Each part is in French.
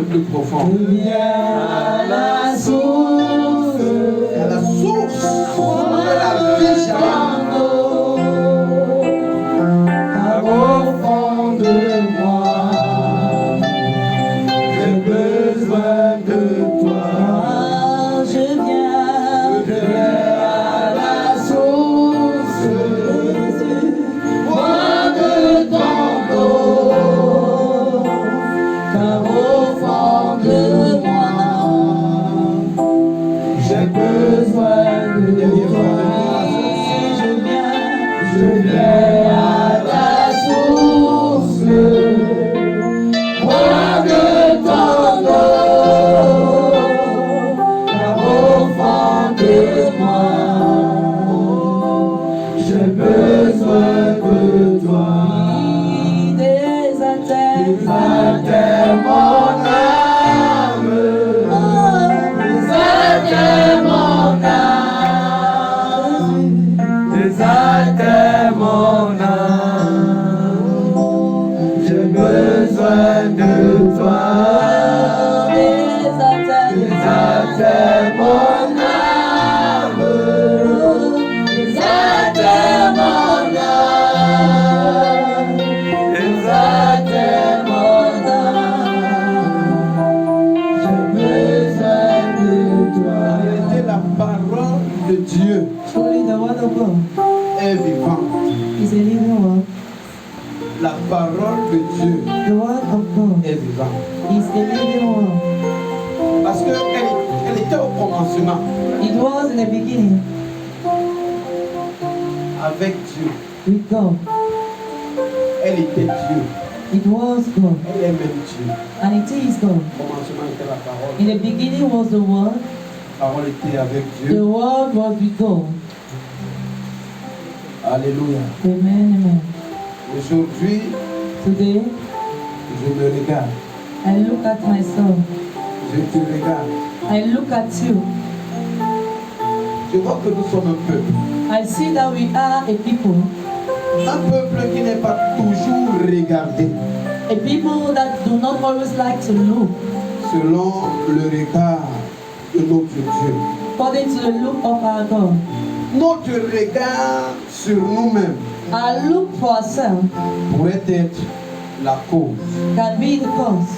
le plus profond. Je viens à la source. À la source de la vie, Shabbat. Car au fond de moi, j'ai besoin de toi. Je viens à la source. Jésus, bois de ton eau. Car au fond de moi, j'ai besoin de toi. Je viens à la source. Bois de ton eau. Car au fond de moi, j'ai besoin de toi. Désaltère mon âme. Désaltère mon âme. Désaltère mon âme. J'ai besoin de toi. Désaltère mon âme. Désaltère mon âme. Désaltère mon âme. J'ai besoin de toi. Et la parole de Dieu Truly the word of God est vivante. is a living word. La parole de Dieu The word of God est vivante. is a living word. Parce qu'elle était au commencement It was in the beginning avec Dieu. with God. Elle était Dieu. It was God. Elle est même Dieu. And it is God. Au commencement était la parole. In the beginning was the word. La parole était avec The Dieu. word was with God. Alléluia. Amen, amen. Aujourd'hui, Today, je me regarde. I look at myself. Je te regarde. I look at you. Je vois que nous sommes un peuple. I see that we are a people. Un peuple qui n'est pas toujours regardé A people that do not always like to look selon le regard de notre Dieu. according to the look of our God. Notre regard sur nous-mêmes Our look for ourselves pourrait être la cause. can be the cause.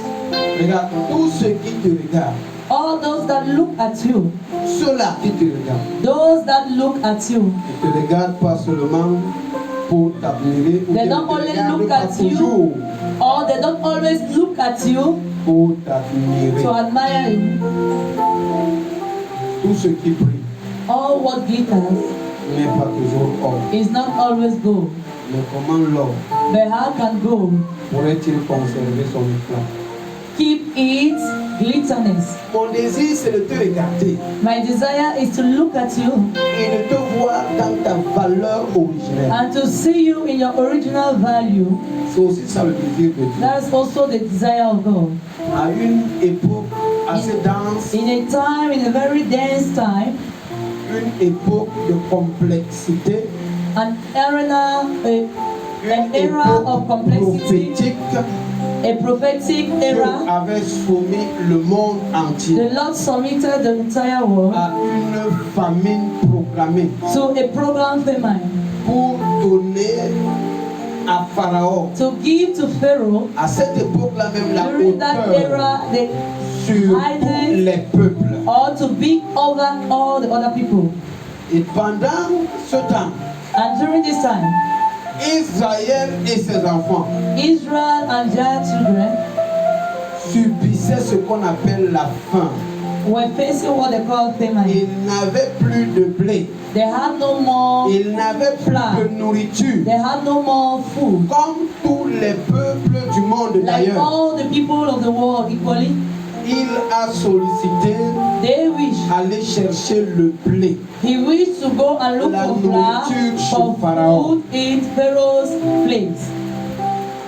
Regarde, tous ceux qui te regardent, All those that look at you, ceux-là qui te regardent, those that look at you, ne te regardent pas seulement pour t'admirer ou they ne don't te only regardent look pas at you, toujours or they don't always look at you pour to t'admirer. admire you. Tout ce qui brille All what glitters n'est pas toujours or. is not always gold. Mais comment l'or But how can gold pourrait-il conserver son éclat? keep its glitterness? Mon désir, c'est de te regarder My desire is to look at you et de te voir dans ta valeur originelle. and to see you in your original value. C'est aussi ça le désir de Dieu. That's also the desire of God. À une époque assez dense, In a time, in a very dense time, une époque de complexité, an era, an une era of époque complexity, prophétique, a prophetic Dieu era, avait soumis le monde entier the Lord submitted the entire world à une famine proclamée to a program famine pour donner à Pharaon, to give to Pharaoh à cette époque-là même, la during that hauteur era the sur tous les peuples. or to be over all the other people. Et pendant ce temps, And during this time, Israël et ses enfants Israel and their children subissaient ce qu'on appelle la faim. were facing what they call famine. Ils n'avaient plus de blé. They had no more, Ils n'avaient plus de nourriture. they had no more food. Comme tous les peuples du monde Like d'ailleurs, all the people of the world equally, il a sollicité they wish. aller chercher le blé. He wished to go and look La for flour nourriture chez for Pharaon. food in Pharaoh's place.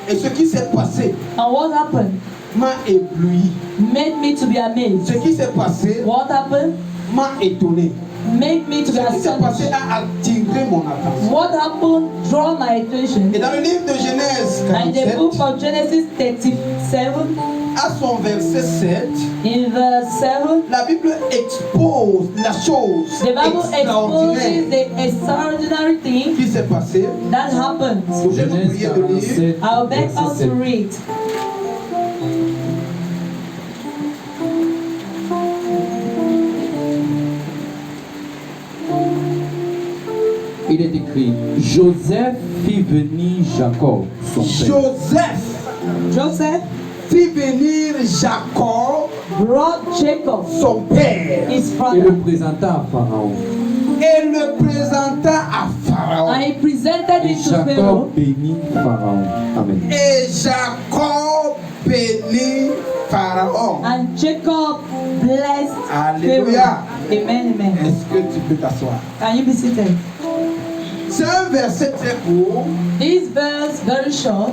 Et ce qui s'est passé And what happened m'a ébloui. made me to be amazed. Ce qui s'est passé What happened m'a étonné. made me to Ce be qui s'est passé astonished. a attiré mon attention. What happened draw my attention. Et dans le livre de Genèse And the 47, book of Genesis 37, à son verset 7, In verse 7, la Bible expose la chose the Bible exposes extraordinaire the extraordinary thing qui s'est passée. that happened. Je vais vous prier de lire. I'll beg us to read. Il est écrit, Joseph fit venir Jacob, son père. Joseph fit venir Jacob, Brought Jacob, son père, his et father, le présenta à Pharaon. et le présenta à Pharaon. and he presented Et it to Pharaoh. Jacob bénit Pharaon. Amen. Et Jacob bénit Pharaon. And Jacob blessed Alléluia. Pharaoh. Amen, amen. Est-ce que tu peux t'asseoir? Can you be seated? C'est un verset très court, This verse very short,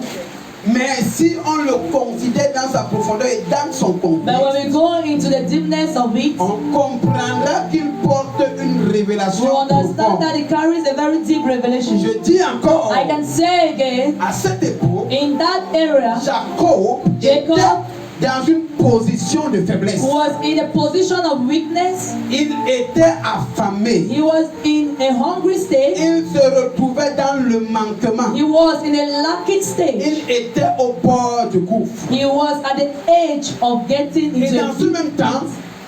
mais si on le considère dans sa profondeur et dans son but when we contexte, go into the deepness of it, on comprendra qu'il porte une we révélation understand profonde. that it carries a very deep revelation. Je dis encore, I can say again, à cette époque, in that area, Jacob était Jacob dans une position de faiblesse. was in a position of weakness. Il était affamé. He was in a hungry state. Il se retrouvait dans le manquement. He was in a lacking stage. Il était au bord du gouffre. He was at the edge of getting Et into dans ce même temps,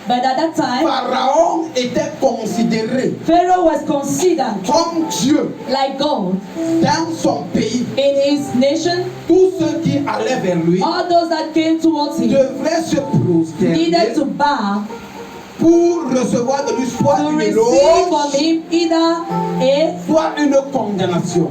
But at that time, Pharaon était considéré Pharaoh was considered comme Dieu like God dans son pays. in his nation. Tous ceux qui allaient vers lui All those that came towards him devraient se prosterner needed to bow pour recevoir de lui soit to une receive from éloge, him either a soit une condamnation.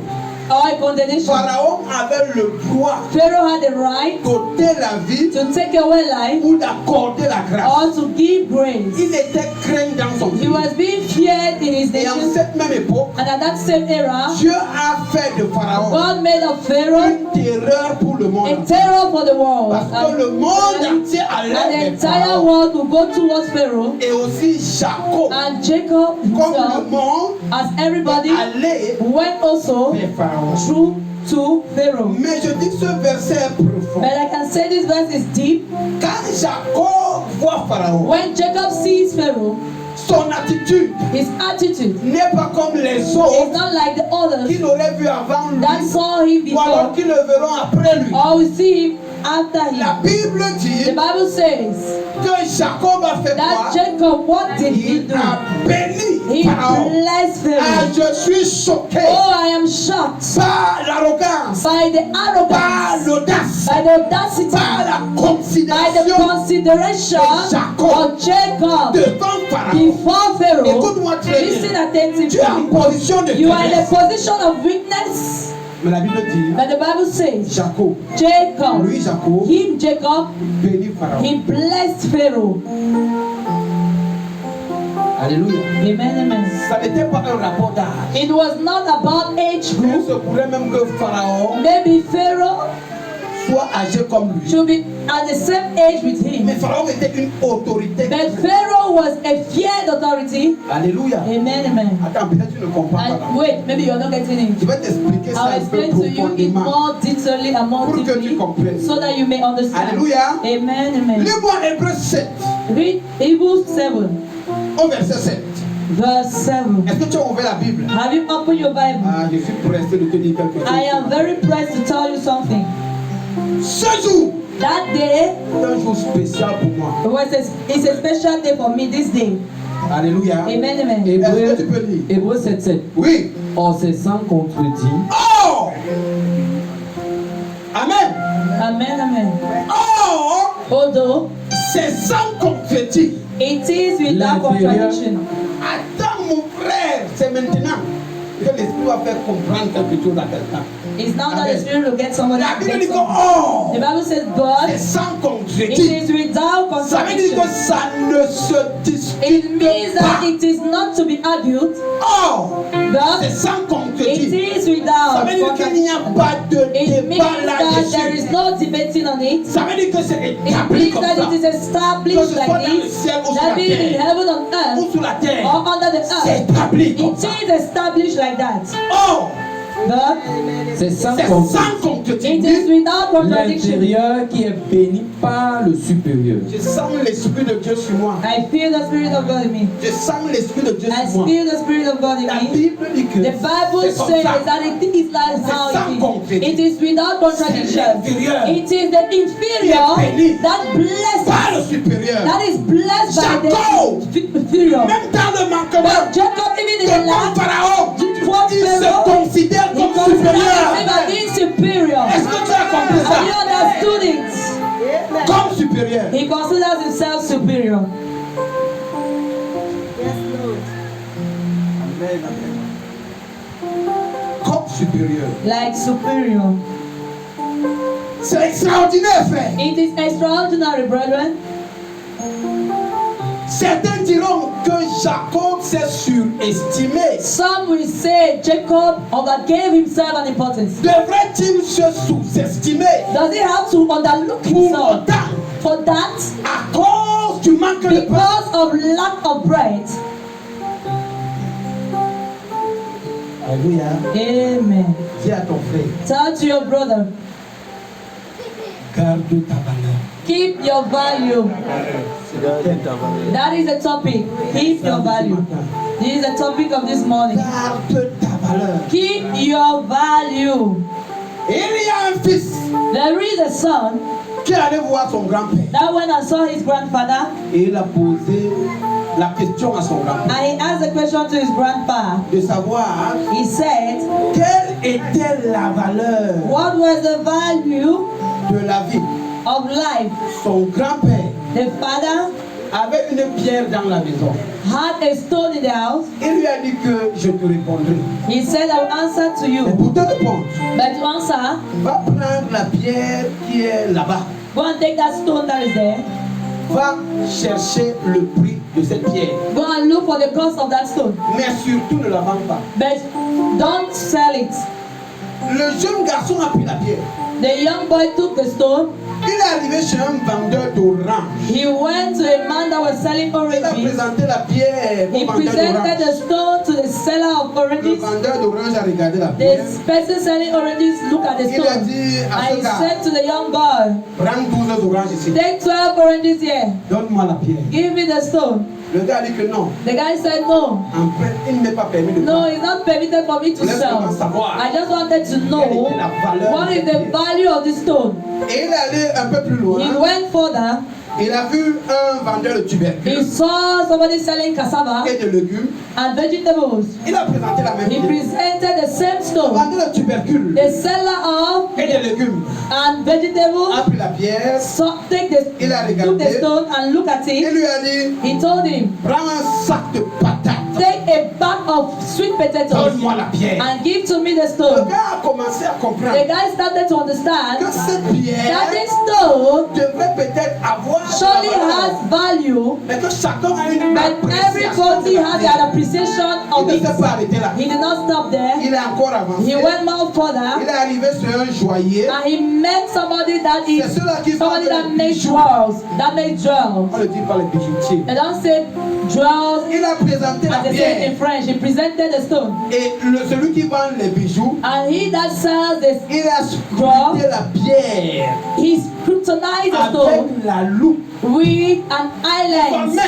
or a condemnation. Pharaon avait le droit Pharaoh had the right d'ôter la vie to take away life ou d'accorder la grâce. or to give grace. Il était craint dans son He pays. was being feared in his Et en nation, cette même époque, and at that same era, Dieu a fait de Pharaon God made of Pharaoh une terreur pour le a monde. terror for the world. Parce que le monde entier And the allait vers entire Pharaon. world will go towards Pharaoh. Et aussi Jacob, And Jacob comme le himself, monde, as everybody, allait went also vers Pharaon. through to Pharaoh. Mais je dis que ce verset est profond. But I can say this verse is deep. Quand Jacob voit Pharaon, When Jacob sees Pharaoh, son attitude his attitude n'est pas comme les is autres not like the others qui l'auraient vu avant lui that saw him ou alors before, qui le verront après lui. or we see him after La him. Bible The dit Bible says que Jacob a fait that quoi? Jacob, what did he Il do? a béni He Pharaon. blessed Ah, Pharaoh. je suis choqué Oh, I am shocked par l'arrogance, by the par arrogance, l'audace, by the audacity, par la by the considération consideration Jacob of Jacob devant Pharaon. before Pharaoh. Écoute-moi très Listen bien. attentively. Tu es en position de You are in a faiblesse. position of weakness, Mais la Bible dit, but the Bible says Jacob, Jacob, lui Jacob, him Jacob, bénit Pharaon. he blessed Pharaoh. Alléluia. Amen, amen. Ça n'était pas un rapport d'âge. It was not about age Il group. se pourrait même que Pharaon Maybe Pharaoh soit âgé comme lui. should be at the same age with him. Mais Pharaon était une autorité. But Pharaoh was a feared authority. Alléluia. Amen, amen. Attends, peut-être tu ne comprends pas. là. And wait, maybe you're not getting Je it. vais t'expliquer ça I'll un peu explain to you it profondément. more detailedly and more Pour que tu deeply comprennes. so that you may understand. Alléluia. Amen, amen. Lis-moi Hébreux 7, Read Hebrews 7, au verset 7. verse 7. Est-ce que tu as ouvert la Bible? Have you opened your Bible? Ah, je suis pressé de te dire quelque chose. I am very pressed to tell you something. Ce jour That day est un jour spécial pour moi. it's a special day for me this day. Alléluia. Amen, amen. Est-ce que tu peux lire? Hébreux 7:7. Oui. Or c'est sans contredit. Oh! Amen. Amen, amen. Oh! Although C'est sans contredit. it is without contradiction. Attends, mon frère, c'est maintenant que l'Esprit va faire comprendre quelque chose à quelqu'un. It's now that Amen. the Spirit will get somebody La to Bible get dit que, something. oh! The Bible says God, C'est sans it contredit. is without Ça veut dire que contradiction. ça ne se It discute means that pas. it is not to be argued, Oh! C'est but sans it contredit. is Ça without veut dire qu'il n'y a contradiction. pas de It means débat that there is là-dessus. no debating on it. Ça veut dire que c'est It établi means comme that ça. it is established Que ce soit like dans le this, ciel ou sur that la be in terre. heaven on Ou earth sur la terre. or under the C'est earth. établi comme It ça. is established like that. Oh! But C'est sans C'est contredit. sans contredit. it is without contradiction. L'intérieur qui est béni par le supérieur. Je sens l'Esprit de Dieu sur moi. I feel the Spirit of God in me. Je sens l'Esprit de Dieu I sur moi. feel the Spirit of God in La me. Bible dit que The Bible c'est comme says ça. that it is like how sans it is. contredit. It is without contradiction. l'inférieur It is the inferior qui est béni that par le blesses. supérieur. That is blessed by Jacob, the inferior. même dans le manquement But Jacob, even in the de lack, Pharaon, what il se Pharaoh, considère he comme considers himself supérieur. as being superior. Est-ce que tu as compris Have you ça? understood it? Comme supérieur. He considers himself superior. Comme supérieur. Like superior. C'est extraordinaire, frère. It is extraordinary, brethren. Certains diront que Jacob s'est surestimé. Some will say Jacob overgave himself an importance. Devrait-il se sous-estimer Does he have to underlook pour himself autant for that? à cause du manque de pain? Because of lack of bread. Alléluia. Amen. Dis à ton frère, Tell to your brother, garde ta valeur. keep your value. That is the topic. Keep your value. This is the topic of this morning. Garde ta valeur. Keep your value. Il y a un fils There is a son qui allait voir son grand-père that went and saw his grandfather et il a posé la question à son grand-père and he asked a question to his grandpa. de savoir He said, quelle était la valeur what was the value de la vie. of life? Son grand-père The father avait une pierre dans la maison. had a stone in the house. Il lui a dit que je te répondrai. He said, I will answer to Mais you. pour te répondre, But to answer, va prendre la pierre qui est là-bas. go and take that stone that is there. Va chercher le prix de cette pierre. Go and look for the cost of that stone. Mais surtout ne la vends pas. But don't sell it. Le jeune garçon a pris la pierre. The young boy took the stone. Il est arrivé chez un vendeur d'oranges. He went to a man that was selling Il a oranges. présenté la pierre He au vendeur presented d'oranges. the stone to the seller of Le oranges. vendeur d'oranges a regardé la pierre. The person selling oranges looked at the Il a stone. dit à And ce he gars, said to the young boy, prends 12 oranges ici. take 12 oranges here. Donne-moi la pierre. Give me the stone. Le gars a dit que non. The guy said no. En fait, il ne m'est pas permis de No, prendre. it's not permitted for me to Laisse-moi sell. savoir. I just wanted to know Quelle était la valeur what de is cette the pierre. value of this stone. Et il est allé un peu plus loin. He went further. Il a vu un vendeur de He tubercules saw somebody selling cassava et de légumes. and vegetables. Il a présenté la même He pierre. presented the same Le stone. vendeur de tubercules The seller of et de légumes and a vegetables pris la pierre. took Il a the regardé. stone and looked at Il it. lui a dit, He told him, prends un sac de patates. take a bag of sweet potatoes Donne-moi la pierre. and give to me the Le stone. gars a commencé à The comprendre guy started to que understand cette that pierre this stone devrait peut-être avoir de la surely valeur, has value, mais que chacun a une but appréciation de everybody la has pierre. an appreciation Il of ne it. s'est pas arrêté là. He did not stop there. Il a encore avancé. He went more Il further est arrivé sur un joaillier. and he met somebody that C'est is ceux-là qui font somebody that des makes bijoux. jewels. That makes jewels. On ne dit pas les bijoutiers. They don't say jewels Il a présenté la as they say it in pierre. French. He presented the stone. Et celui qui vend les bijoux, And he that sells this, il a scruté la pierre he scrutinized the stone avec la loupe. with an eyelens. Mais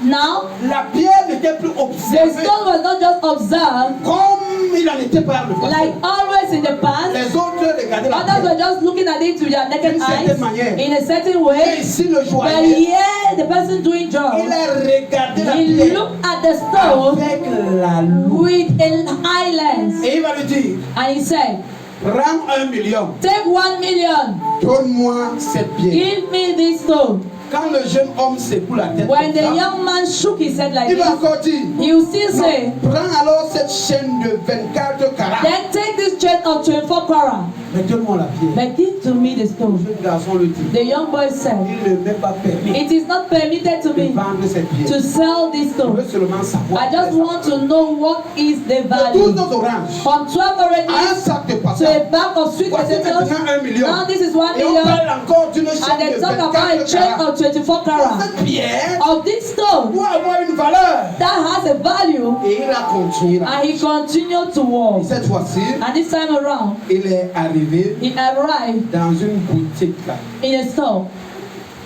Now, la pierre n'était plus the observée stone was not just observed comme il en était par le passé. like always in the past. Les autres regardaient la Others pierre. were just looking at it with their naked D'une certaine eyes manière. in a certain Et way. ici, le But joaillier, here, the person doing il jewels, a regardé la he pierre looked at the stone avec la loupe. with an eyelens Et il va lui dire, and he said, prends 1 million, take 1 million, donne-moi cette pierre. give me this stone. Quand le jeune homme secoue la tête, When comme the ça, young man shook his head like il va this, encore dire, he will still non, say, prends alors cette chaîne de 24 carats, then take this chain of 24 karat, mais donne-moi la pierre. but give to me the Le stone. jeune garçon le dit, The young boy said, il ne m'est pas permis it is not permitted to de me vendre cette pierre. to sell this Je veux stone. seulement savoir. I just want to know what is the De 12 value. oranges From 12 à un oranges sac de to a patates. bag of sweet Voici potatoes. maintenant 1 million. Now this is 1 Et on million. parle encore d'une And chaîne they de talk about a 24 chain carats. of 24 carats Cette pierre of this stone doit avoir une valeur. that has a value, Et il a continué là. and he continued to Et walk. cette fois-ci, And this time around, il est arrivé he arrived dans une boutique là, in a store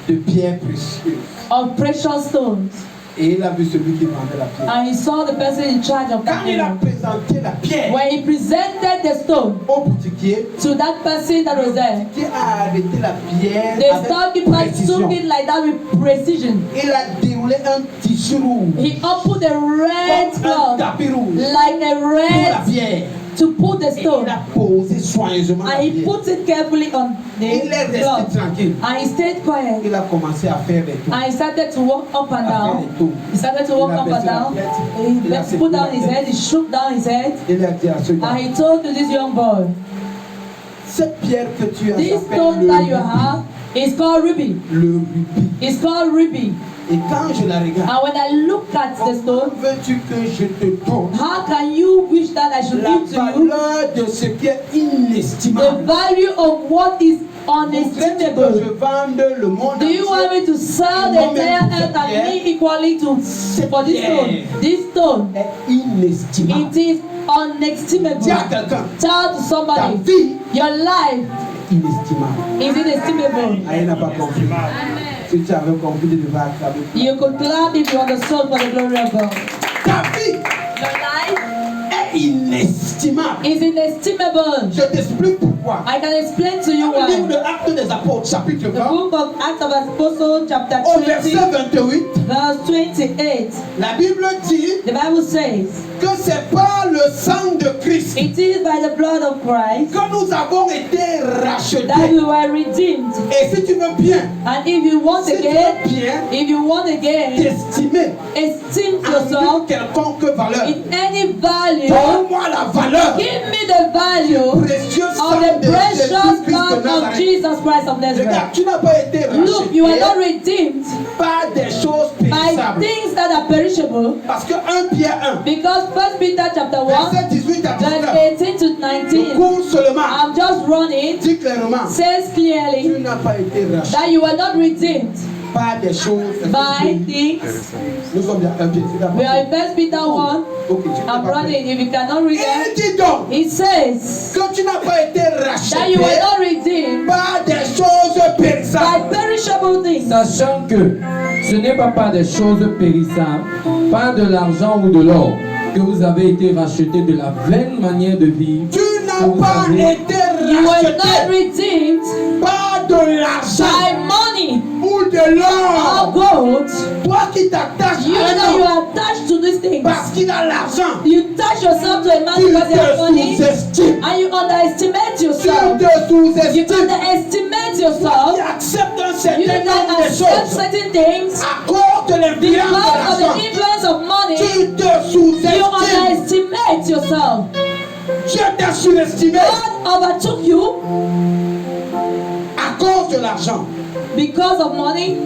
de pierres précieuses. of precious stones, Et il a vu celui qui vendait la pierre. and he saw the person in charge of Quand il a that. présenté la pierre When he presented the stone au boutiquier, to that person that was there, qui a arrêté la pierre the avec storekeeper précision. took it like that with precision. Il a déroulé un tissu rouge, He opened a red comme un cloth tapis rouge like a pour la red pierre. to put the Et il stone, a posé soigneusement la and he pierre. put it carefully on Il est the resté cloth, tranquille. and he stayed quiet, Il a commencé à faire des tours. and he started to walk up and À faire down. des tours. He started to walk up and down. He put down his head, he shook down his head, Il a dit à ce gars, and he told to this young boy, cette pierre que tu as this s'appelle stone le that you rubis. have is called ruby. Le rubis. It's called ruby. Et quand je la regarde, And when I look at the comment stone, veux-tu que je te donne how can you wish that I should la give to you valeur de ce qui est the inestimable? value of what is Voudrais-tu que je unestimable? vende le monde Do you entier? want me to sell the entire earth and me equally to for this stone? This stone, Est inestimable. it is Dis à unestimable. quelqu'un, Tell to ta somebody, vie your life est inestimable. is inestimable. Ah, il n'a pas compris. Si tu avais compris, tu devais acclamer. You could clap if you understood for the glory of God. Ta vie Your life est inestimable. is inestimable. Je t'explique pourquoi. I can explain to you Dans le livre why. de Actes des Apôtres, chapitre The 20, book of Acts of Apostles, chapter au 20, verset 28, verse 28, la Bible dit the Bible says, que c'est par le sang de Christ it is by the blood of Christ que nous avons été that rachetés. we were redeemed. Et si tu veux bien, And if you want si tu veux again, bien if you want again, t'estimer esteem en yourself une quelconque valeur, in any value, donne-moi la valeur give me the value précieux of sang the de precious Jésus-Christ blood de of Nazareth. Jesus Christ of Regarde, Nazareth. tu n'as pas été Look, you are not racheté redeemed par des choses by périssables. things that are perishable, Parce que 1 Pierre 1, because 1 Peter chapter 1, verset 18 à verse 19, 18 to je 19, cours seulement, I'm just running, dit clairement, says tu clearly n'as pas été racheté that you are not redeemed par des choses by things. Nous sommes bien 1 Pierre, c'est We are d'accord. in 1 Peter 1. Ok, tu n'es I'm pas prêt. running. If you cannot read Et it, dis donc it says que tu n'as pas été that racheté you were not redeemed par des choses by périssables. perishable things, Sachant que ce n'est pas par des choses périssables, pas de l'argent ou de l'or, que vous avez été rachetés de la vaine manière de vivre. Tu n'as que vous pas avez été you were not racheté redeemed par de l'argent by money ou de or l'or. gold. Toi qui t'attaches You à know un you homme are attached to these things. parce qu'il a l'argent, You attach yourself to a man tu because he has te money, sous-estimes. and you underestimate Tu yourself. te You sous-estimes. underestimate Tu yourself. acceptes un You certain don't nombre de accept choses certain things à cause de l'influence because of de the l'argent. influence of money. Tu te You sous-estimes. underestimate yourself. Dieu t'a surestimé God overtook you à cause de l'argent. because of money.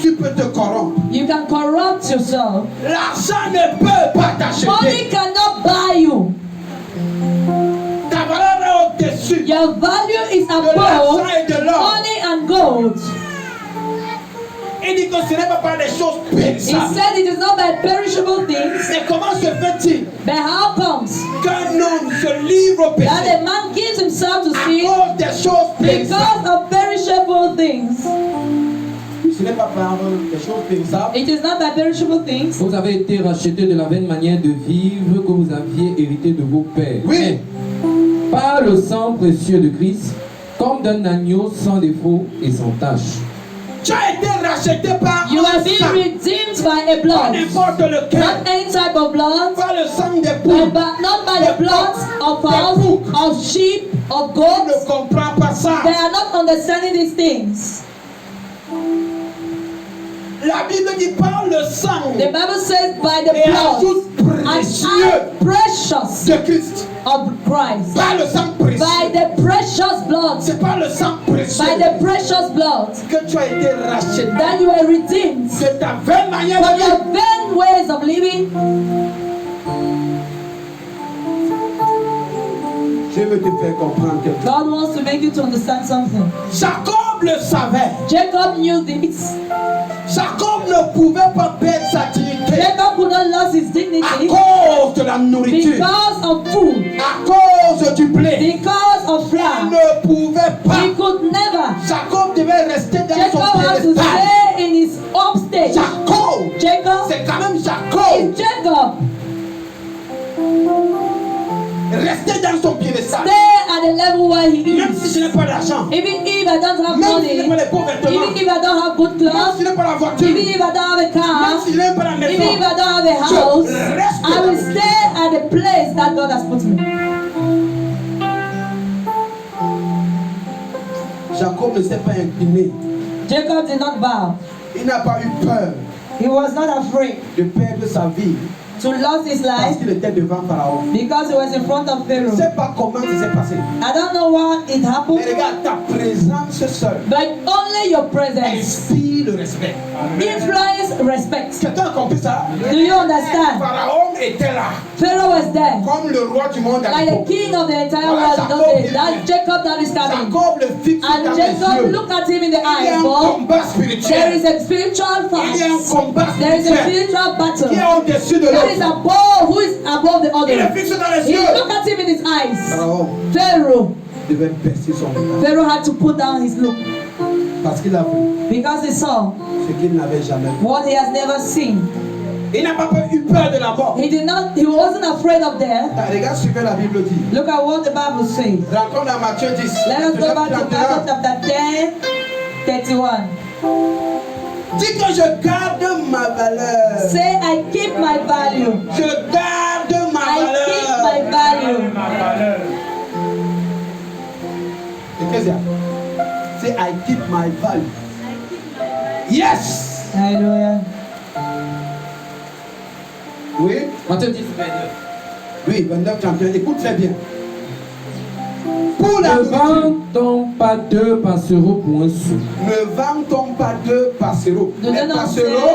Tu peux te corrompre. You can corrupt yourself. L'argent ne peut pas Money t'acheter. cannot buy you. Ta valeur est au-dessus Your value is de above l'argent et de l'or. money and gold. Il dit que ce n'est pas par des choses He périssables. said it is not by perishable things, Mais comment se fait-il but how comes qu'un homme se livre au péché that a man gives himself to à sin cause des choses périssables? because of perishable things? Ce n'est pas par des choses périssables. It is not by perishable things. Vous avez été rachetés de la vaine manière de vivre que vous aviez hérité de vos pères. Oui. Mais par le sang précieux de Christ, comme d'un agneau sans défaut et sans tache. Tu as été racheté par You un have been sang, redeemed by a pas blood, n'importe lequel, not any type of blood, pas le sang des and poules. not by the blood of cows, of sheep, of On goats. ne comprend pas ça. They are not understanding these things. La Bible dit par le sang The Bible says by the et blood ajoute and précieux precious de Christ. of Christ. Par le sang By précieux. the precious blood. C'est par le sang précieux By the precious blood. que tu as été racheté. That you are redeemed C'est ta vaine manière from de vivre. your vain ways of living. Je veux te faire comprendre quelque chose. God wants to make you to understand something. Jacob le savait. Jacob knew this. pas perdre sa dignité Jacob could not lose his à dignity cause de la nourriture, because of food, à cause du blé. because of Il flour. ne pouvait pas. He could never. Jacob devait rester dans Jacob son had to piédestal. stay in his upstage. Jacob, Jacob c'est quand même Jacob. is Jacob. Rester dans son piédestal. Stay at the level where he Même is. si je n'ai pas d'argent, Even if I don't have même si je n'ai pas money, les beaux vêtements, even if I don't have good même clothes, si je n'ai pas la voiture, even if I don't have a même car, si je n'ai pas la even if maison, I don't have a house, I will stay at the place that God has put me. Jacob ne s'est pas incliné. Jacob did not bow. Il n'a pas eu peur He was not afraid de perdre sa vie to lose his parce life qu'il était devant Pharaon. because he was in front of Je ne Pharaoh. sais pas comment ça s'est passé. I don't know what it Mais happened, regarde, ta présence seule but only your presence inspire le respect. influence respect. Quelqu'un a compris ça? Do you understand? Pharaon était là, Pharaoh was there, comme le roi du monde à like the l'époque. king of the entire world in those days. That's Jacob that is coming. Jacob le fixe dans And les Jacob yeux. looked at him in the Il y a eyes, un but combat there spirituel. is a spiritual Il y a un fight. combat There is a spirituel spiritual battle qui est au-dessus de that is l'autre. above, who is above the Il le other. fixe dans les He yeux. looked at him in his eyes. Pharaon Pharaoh. devait baisser son regard Pharaoh had to put down his look parce qu'il a vu because he saw ce qu'il n'avait jamais vu. what he has never seen. Il n'a pas eu peur de la mort. He wasn't afraid of death. Regarde ce que la Bible dit. Look at what the Bible says. Rentrons dans Matthieu 10. Let us go back to Matthieu Matthew 31. chapter 10, 31. Dis que je garde ma valeur. Say, I keep my value. Je garde ma I keep my valeur. value. Et qu'est-ce qu'il y a? C'est I keep my value. Yes. Hallelujah. Oui. Matthieu 10, 29. Oui, 29, 31. Écoute très bien. Pour la Ne nourriture, vend-on pas 2 passereaux pour un sou? ne vend-on pas 2 passereaux? Do Les they not passereaux,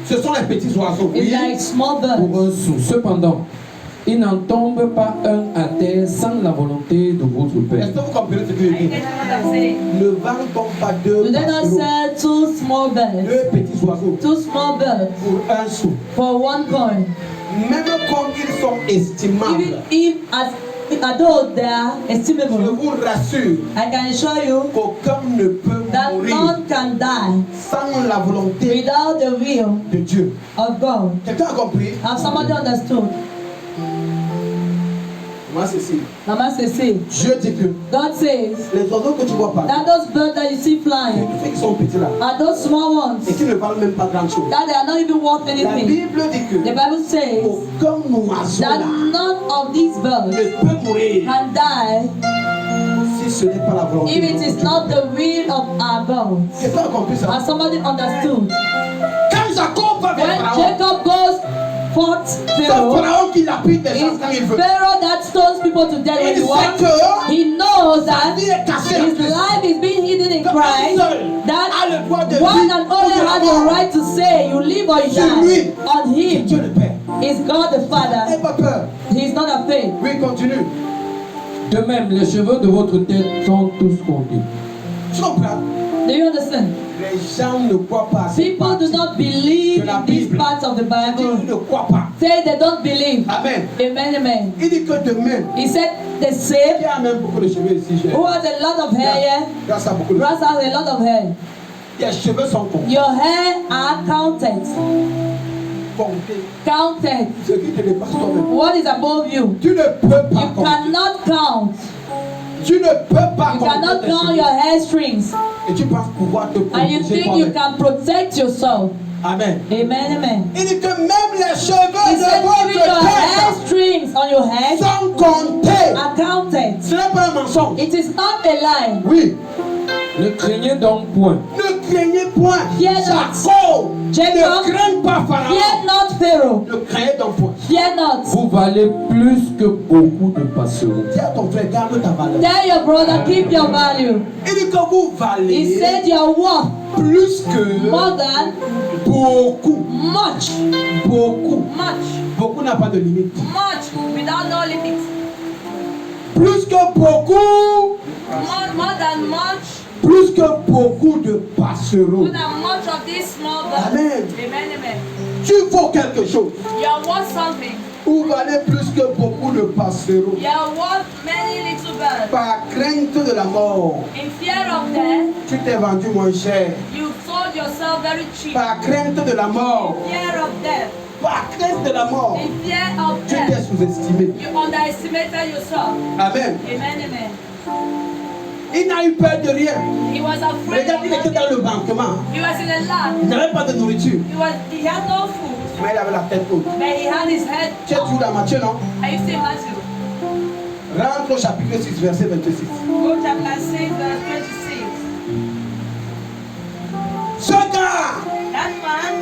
say ce sont les petits oiseaux. it's Oui. like small birds? Pour un sou. Cependant, il n'en tombe pas un à terre sans la volonté de votre Est-ce Père. que vous comprenez ce que je dis? Ne vend-on pas 2 Do they not passereaux? sell two small birds? 2 petits oiseaux Two small birds pour un sou. for one coin. Même comme ils sont estimables, Even if although they are je estimable, vous rassure I can assure you qu'aucun ne peut that mourir none can die sans la volonté without the will de Dieu. of God. Quelqu'un a compris? Have somebody understood? Moi, c'est ici. Mama says, Dieu dit que God says les oiseaux que tu vois pas, that those birds that you see flying ceux qui sont petits là, are those small ones et qui ne valent même pas grand chose. that they are not even worth La anything. Bible dit que The Bible says aucun oiseau that là none of these birds ne peut mourir can die si ce n'est pas la volonté if de it is Dieu. not the will of our God. Quelqu'un a compris ça? Has somebody understood? Quand Jacob va vers When Pharaon, Jacob goes forth c'est Pharaoh, Pharaon qui lapide les gens it's quand il veut. Pharaoh that stones people to death when Il he sait wants. que He knows sa that vie est cassée en his Christ. life is being hidden in Que un Christ. seul a That le droit de one vivre and ou only de has mort. the right to say you live or you C'est lui. die. On C'est him Dieu le Père. is God the N'aie Father. pas peur. He is not afraid. Oui, continue. De même, les cheveux de votre tête sont tous comptés. Tu comprends? Do you understand? Les gens ne croient pas. à cette People do partie. not believe De la in these Bible. parts of the Ils Bible. ne croient pas. Say they don't believe. Amen. Amen, amen. Il dit que demain, He said the qui same a même beaucoup de cheveux ici, j'ai. who has a lot of hair here. Grâce à beaucoup de Brass has a lot of hair. Tes cheveux sont comptés. Your hair are counted. Counted. Ce qui te dépasse toi-même. What is above you? Tu ne peux pas You compter. cannot count. Tu ne peux pas You compter cannot tes count cheveux. your hair strings. Et tu penses pouvoir te And you protéger think you toi-même. can protect yourself. Amen. Amen, amen. Il dit que même les cheveux He de said even your votre hair tête strings on your head sont comptés. are counted. Ce n'est pas un mensonge. It is not a lie. Oui. Ne craignez donc point. Ne craignez point. Fear not. Jacob. Jacob. Ne crains pas Pharaon. Fear not Pharaoh. Ne craignez donc point. Fear not. Vous valez plus que beaucoup de passereaux. Dis à ton frère, garde ta valeur. Tell your brother, keep your value. Il dit que vous He valez said you are worth plus que more than beaucoup. much. Beaucoup. Much. Beaucoup n'a pas de limite. Much without no limits. Plus que beaucoup. More than much. plus que beaucoup de passereaux. More than much of these small birds. Amen. Amen, amen. Tu vaux quelque chose. You are worth something. Ou valez plus que beaucoup de passereaux. You are worth many little birds. Par crainte de la mort, In fear of death, tu t'es vendu moins cher. you sold yourself very cheap. Par crainte de la mort, In fear of death. par crainte de la mort, In fear of tu t'es death. sous-estimé. You underestimated yourself. Amen. Amen, amen. Il n'a eu peur de rien. He was afraid Regarde, of il était dans nothing. le banquement. He was in a land. Il n'avait pas de nourriture. He had no food, Mais il avait la tête haute. but he had his head Tu es toujours dans Matthieu, non? Are you still Matthew? Rentre au chapitre 6, verset 26. Go chapter 6, verse 26. Ce gars That man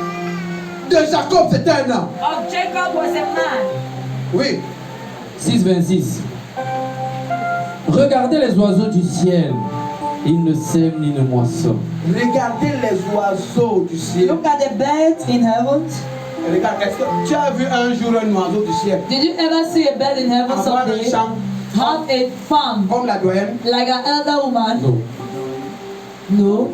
de Jacob, c'était un homme. of Jacob was a man. Oui. 6,26. Regardez les oiseaux du ciel. Ils ne sèment ni ne moissonnent. Regardez les oiseaux du ciel. Look at the birds in heaven. Regarde, est-ce que tu as vu un jour un oiseau du ciel Did you ever see a bird in heaven avoir un someday? champ Have a farm comme la doyenne? like an elder woman? Non. No.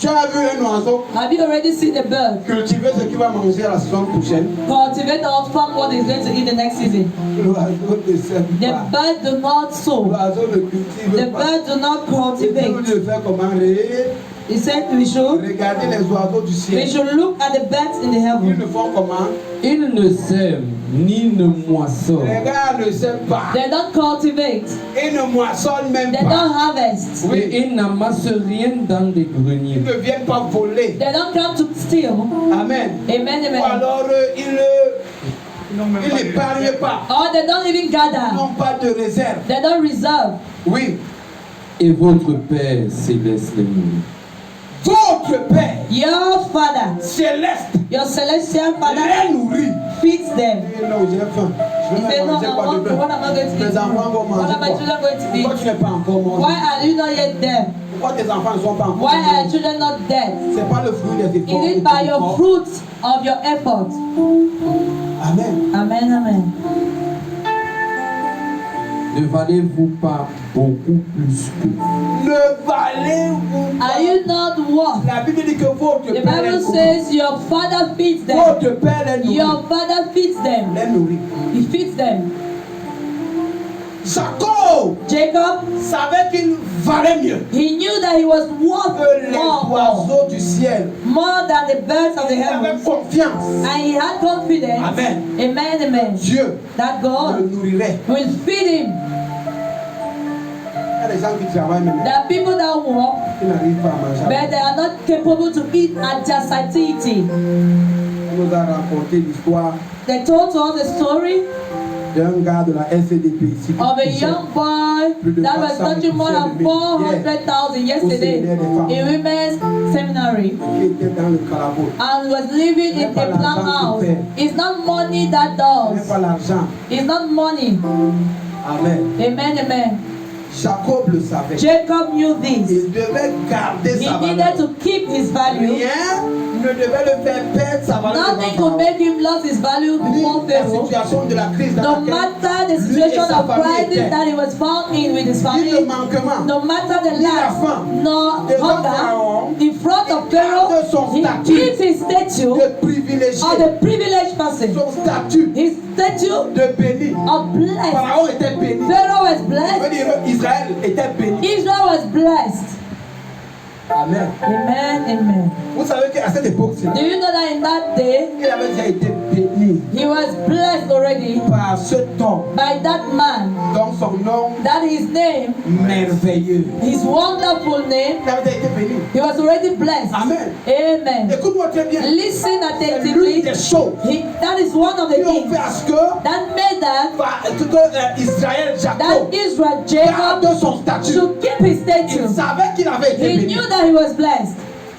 Tu as vu un oiseau Have you already seen a bird cultiver ce qu'il va manger à la saison prochaine? cultivate or farm what is going to eat the next season? L'oiseau ne sème The pas. bird do not sow. L'oiseau ne The cultive pas. bird do not Et vous cultivate. devez faire comment? He said we should Regardez les oiseaux du ciel. look at the birds in the Ils heaven. ne font comment? Ils ne sèment ni ne moissonnent. Les gars ne sèment pas. They don't cultivate. Ils ne moissonnent même They pas. don't harvest. Et ils n'amassent rien dans des Ils greniers. ne viennent pas voler. They don't come to steal. Amen. Amen, Ou amen. alors ils n'épargnent pas. Or they don't even Ils gather. n'ont pas de réserve. They don't reserve. Oui. Et votre Père céleste les nourrit. Votre Père Your Father, céleste your celestial Father, les nourrit. feeds them. Et non, j'ai faim. Je He vais said, no, manger quoi de what am blanc? I going to eat? Mes enfants vont What manger are my quoi? children going to Pourquoi eat? tu n'es pas encore mort? Why are you not yet there? Pourquoi tes enfants ne sont pas encore Why are your morts? children not dead? C'est pas le fruit des efforts. Is que it by tu your fais. fruit of your effort? Amen. Amen, amen. Ne valez-vous pas beaucoup plus que Ne valez-vous Are pas? you not worth? La Bible dit que votre The Père Bible les nourrit. says your Father feeds them. Votre Père les nourrit. Your Father feeds them. Les nourrit. He feeds them. Jacob Jacob, savait qu'il valait mieux he knew that he was worth que les more oiseaux du ciel. than the birds of the Il avait heavens. confiance. And he had confidence. Amen. Amen, amen. Dieu That le God nourrirait. will feed him. Il y a des gens qui travaillent maintenant, There are people that walk, qui n'arrivent pas à manger. but they are not capable to eat at their satiety. On nous a raconté l'histoire They told to us a story d'un gars de la SCDP ici. qui of a touchait young boy that was touching more than 400,000 yesterday in women's seminary qui était dans le carapaud. and was living in a plum house. It's not money that Il n'est does. pas l'argent. It's not money. Amen. Amen, amen. Jacob le savait. Jacob knew this. Il devait garder He sa needed valeur. to keep his value. Rien ne devait le faire perdre sa valeur. Nothing devant could Pharaon. make him lose his value Ni before la Pharaoh. situation de la crise dans No laquelle matter the lui situation et sa of famille crisis étaient. that he was found in with his Ni le family, manquement. no matter the Ni la lack, faim. nor Devant hunger, Pharaon, in front of il garde son Pharaoh, he statut keeps his statue de privilégié. of the privileged person, Son statut his statue de béni. of blessed. Pharaon était béni. Pharaoh was Ça veut blessed, dire Israël était béni. Israel was blessed. Amen. Amen, amen. Vous savez qu'à cette époque-ci, Do you know that in that day, il avait déjà été béni he was blessed already par cet homme by that man, dont son nom that his name, merveilleux. his wonderful name, Il avait déjà été béni. he was already blessed. Amen. Amen. Écoute-moi très bien. Listen C'est l'une attentively. des choses That is one of the qui ont things fait à ce que that made Israël, that Jacob, Israel, Jacob, garde son statut. should keep his Il statue. savait qu'il avait été He béni. knew that he was blessed.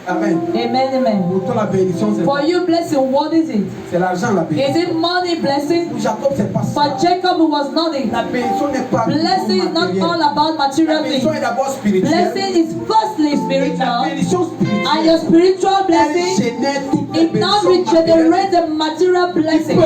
Amen. Amen, amen. Pour toi, la bénédiction, c'est For quoi? you, blessing, what is it? C'est l'argent, la Is bénédiction. it money blessing? Pour Jacob, c'est pas ça. For Jacob, it was nothing. La bénédiction n'est pas Blessing is not matérielle. all about La material bénédiction est things. d'abord spirituelle. Blessing is firstly Et la spiritual, bénédiction and your spirituelle, spiritual elle blessing, génère toutes les it now bénédictions matérielles. regenerates the material blessings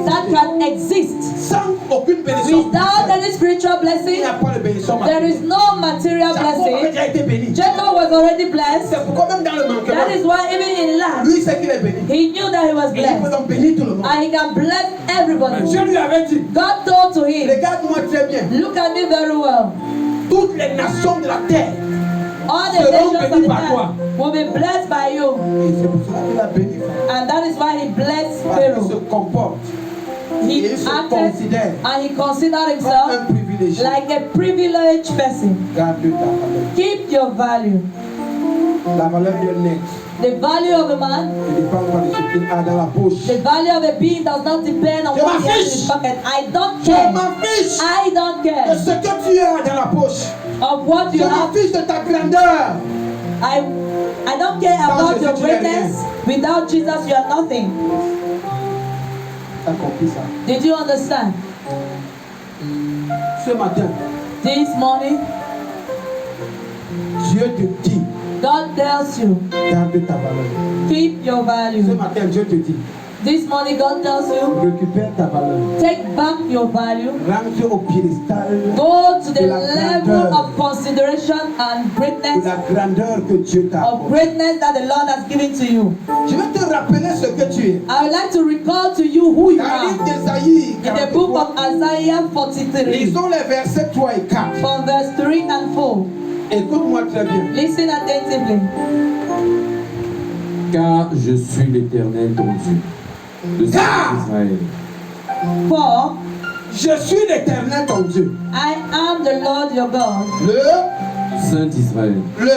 that can exist. Sans aucune bénédiction Without spirituelle, any spiritual il n'y blessing, a pas de bénédiction there matérielle. is no material Jacob avait blessing. déjà été béni. Jacob was already blessed. C'est pourquoi même dans le manquement, That is why even in lack, lui sait qu'il est béni. he knew that he was Et il peut blessed. donc bénir tout le monde. And he can bless everybody. Dieu lui avait dit, God told to him, regarde-moi très bien, look at me very well. toutes les nations de la terre. All the Seront nations of bénis the par toi. earth will be blessed by you. Et c'est pour cela qu'il a béni Pharaon. And that is why he blessed Parce qu'il se Pharaoh. comporte He et il se acted considère and he considered comme himself un privilégié. like a privileged person. Garde ta valeur. Keep your value. La valeur d'un être The value of a man, ne dépend pas de ce qu'il a dans la poche. the value of a being does not depend on Je what m'en he has in fiche. his pocket. I don't Je care. m'en fiche I don't de care ce que tu as dans la poche. of what Je you m'en have. fiche de ta grandeur. I don't care Sans about Jésus, your tu n'es greatness. Without Jesus, you are nothing. Tu as compris ça? Did you understand? Ce matin, This morning, Dieu te dit, God tells you, garde ta valeur. keep your Ce value. matin, Dieu te dit, This morning, God tells you, récupère ta valeur. take back your value. Rentre au piédestal Go to the de la level grandeur, of consideration and de greatness, la grandeur que Dieu t'a of accordée. greatness that the Lord has given to you. Je vais te rappeler ce que tu es. I would like to recall to you who you Dans le livre are. d'Ésaïe, In the book 43, of Isaiah 43, lisons les versets 3 et 4. from verse 3 and 4. Écoute-moi très bien. Listen attentively. Car je suis l'Éternel ton Dieu, le Saint d'Israël. For Je suis l'Éternel ton Dieu, I am the Lord your God, le Saint d'Israël.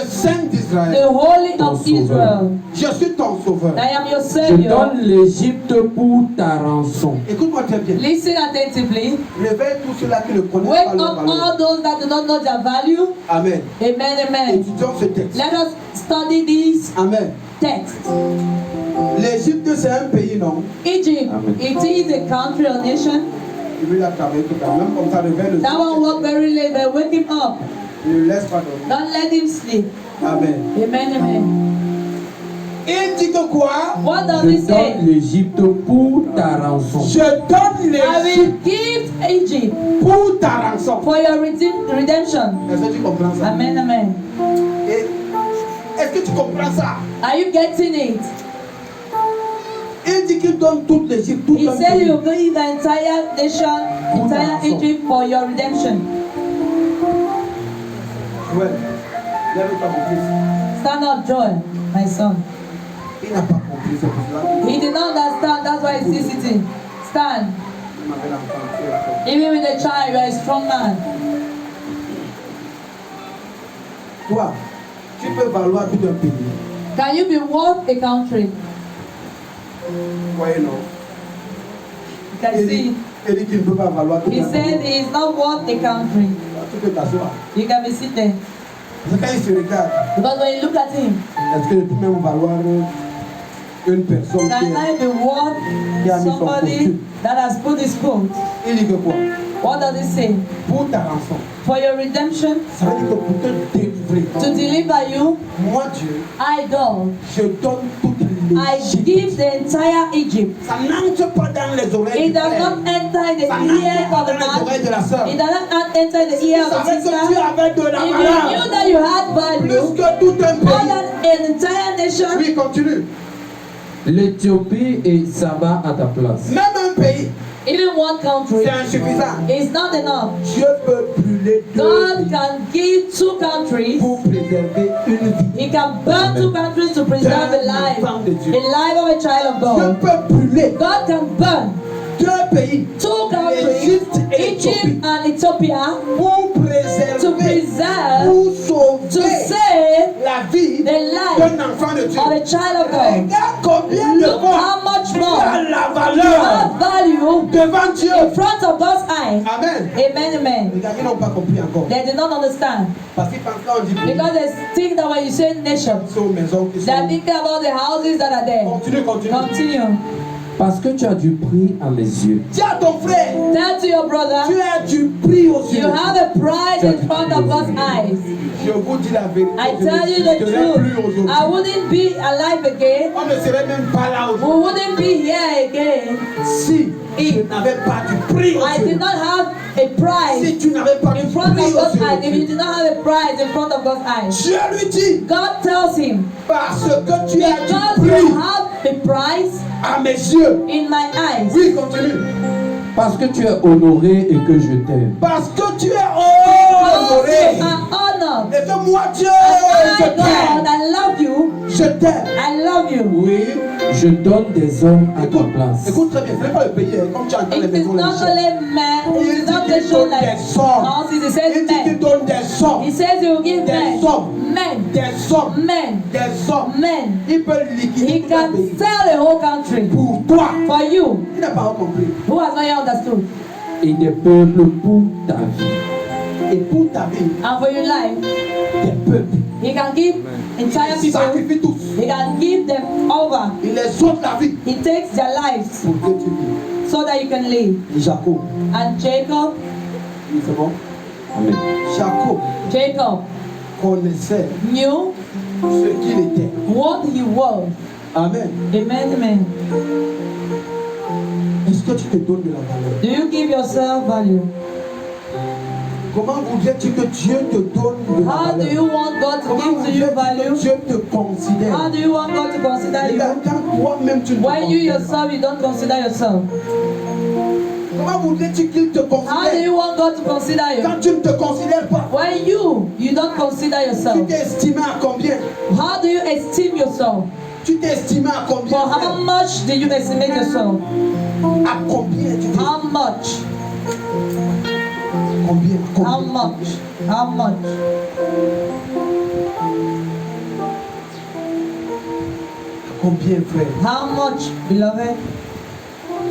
Saint the d'Israël. Holy Ton of sauveur. Israel. Je suis ton sauveur. I am your Je Savior. donne l'Égypte pour ta rançon. Écoute-moi très bien. Listen attentively. Réveille tous ceux-là qui ne connaissent Wake pas leur up valeur. all those that do not know their value. Amen. Amen, amen. Étudions ce texte. Let us study this Amen. text. L'Égypte, c'est un pays, non? Egypt, Amen. it is a country or nation. Il veut la travailler tout à l'heure. Même comme ça, réveille le That one work very late, but wake him up. Ne le laisse pas dormir. Don't let him sleep. Amen. Amen, amen. Il dit que quoi? What does Je he say? donne l'Égypte pour ta rançon. Je donne I l'Égypte will give Egypt pour ta rançon. for your redemption. Est-ce que tu comprends ça? Amen, amen. Et est-ce que tu comprends ça? Are you getting it? Il dit qu'il donne toute l'Égypte, tout He un said pays. you will give the entire nation, entire Egypt for your redemption. Ouais. Lève-toi, mon fils. Stand up, Joel, my son. Il n'a pas compris, c'est pour cela He did not understand, that's why he's still sitting. Stand. qu'il m'avait l'enfant. Tu es fort. Even with a child, you are a strong man. Toi, tu peux valoir tout un pays. Can you be worth a country? Voyez, non? You can see. Il dit qu'il ne peut pas valoir tout He un said pays. he is not worth a country. Tu peux t'asseoir. You can be seated. Parce que quand il se regarde, Because when you look at him, est-ce qu'il peut même valoir une personne can I be worth somebody that has put his coat? Il dit que quoi? What does it say? Pour ta rançon. For your redemption, Ça veut dire que pour te délivrer, to deliver you, moi Dieu, I don't. je donne toute I l'Égypte. give the entire Egypt. Ça n'entre pas dans les oreilles It du does frère. not enter the Ça ear n'entre pas of the dans les man. oreilles de la sœur. It does not enter the ear Tu of the savais que tu sister. avais de la If you valeur. knew that you had Plus value, que tout un more pays. than an entire nation, Oui, continue. L'Éthiopie et Saba à ta place. Même un pays, even one country, c'est insuffisant. is not enough. Dieu peut brûler deux God vies can give two countries. pour préserver une vie. He can burn two countries to preserve a life. A life of a child of Dieu God. peut brûler God can burn deux pays two countries, Egypt et Egypt and Ethiopia, pour to préserver, preserve, pour to sauver save la vie the life d'un enfant de Dieu. of a child of God. Regarde combien de Look fois how much tu more as la you valeur have value devant Dieu. in front of God's eyes. Amen. Amen, amen. Les gars, ils n'ont pas compris encore. They did not understand. Parce qu'ils pensent quand on dit Because they think that when you say nation, c'est aux maisons qui they are sont. thinking about the houses that are there. Continue. Continue. Parce que tu as du prix à mes yeux. Dis à ton frère, Tell to your brother, tu as du prix aux yeux. you have a prize in front of God's eyes. Je vous dis la vérité. I je tell you ne the serai plus truth. aujourd'hui. I wouldn't be alive again. On ne serait même pas là We aujourd'hui. wouldn't be here again Si je n'avais pas du prix aux I yeux. did not have a prize Si tu n'avais pas du in front prix of aux God's eyes. If you yeux. did not have a prize in front of God's eyes, Dieu lui dit, God tells him, parce que tu as because du you prix have a prize à mes yeux. in my eyes, Oui, continue. Parce que tu es honoré et que je t'aime. Parce que tu es because honoré. you are honored. Et que moi, Dieu, My je God, t'aime. I love you. Je t'aime. I love you. Oui. Je donne des hommes à ta place. Écoute très bien, ce n'est pas le pays, hein, comme tu entends les It is maisons not les gens. only men, it Il is dit not qu'il nation donne like des sommes. houses, he Il says dit qu'il men. donne des sommes. He says he will give Des men, sommes. men, Des sommes. men, Des sommes. men. Il peut liquider He tout un can pays. sell the whole country Pour toi. for you. Il n'a pas compris. Who has not yet understood? Et des peuples pour ta vie. Et pour ta vie, And for your life, des peuples. he can give entire Il people, sacrifie tous. he can give them over. Il les ôte la vie He takes their lives pour que tu vives. so that you can live. Et Jacob, And Jacob, c'est bon? Amen. Jacob Connaissait knew ce qu'il était. what he was. Amen. Amen, amen. Est-ce que tu te donnes de la valeur? Do you give yourself value? Comment voudrais-tu que Dieu te donne de la How do valeur? you want God to Comment give to you voudrais-tu value? que Dieu te considère? How do you want God to consider you? Quand toi-même tu ne te When you considères pas. yourself, you don't consider yourself. Comment voudrais-tu qu'il te How do considère? you want God to consider you? Quand tu ne te considères pas, When you don't consider tu yourself. t'es estimé à combien? How do you esteem yourself? Tu t'es estimé à combien? For how much do you estimate yourself? À combien tu t'es How much? Combien? How much? How much? Combien, frère? How much, beloved?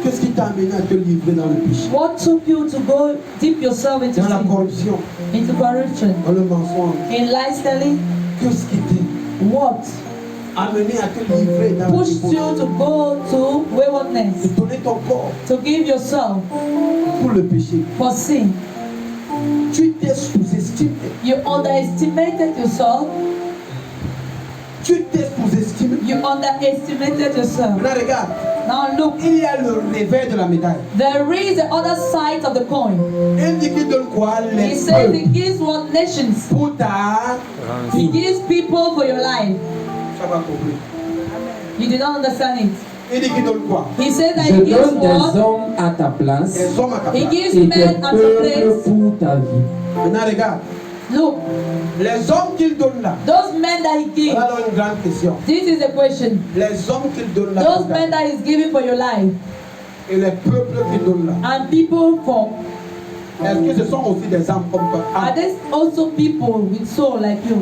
Qu'est-ce qui t'a amené à te livrer dans le péché? What took you to go dip yourself into Dans la sin, corruption, into corruption, dans le mensonge. in lies telling? Qu'est-ce qui t'a What amené à te livrer dans le pushed you to go to de waywardness, donner ton corps to give yourself pour le péché? for sin? Tu t'es sous-estimé. You underestimated yourself. Tu t'es sous-estimé. You underestimated yourself. Maintenant, regarde. Now look, Il y a le revers de la médaille. there is the other side of the coin. Il dit qu'il donne quoi? He Les says he peuples gives one nations. pour ta He vie. gives people for your life. Tu n'as pas compris. You did not understand it. Il dit qu'il donne quoi? He says that Je he gives donne des what? hommes à ta place Les hommes à ta He place. gives et des men at your peuples place. pour ta vie. Maintenant, regarde. Look, Les hommes qu'il donne là. those men that he gives. Voilà une grande question. This is the question. Les hommes qu'il donne là. Those pour ta men vie. that he's giving for your life Et les peuples qu'il donne là. and people for. Est-ce que ce sont aussi des âmes comme toi? Are they also people with soul like you?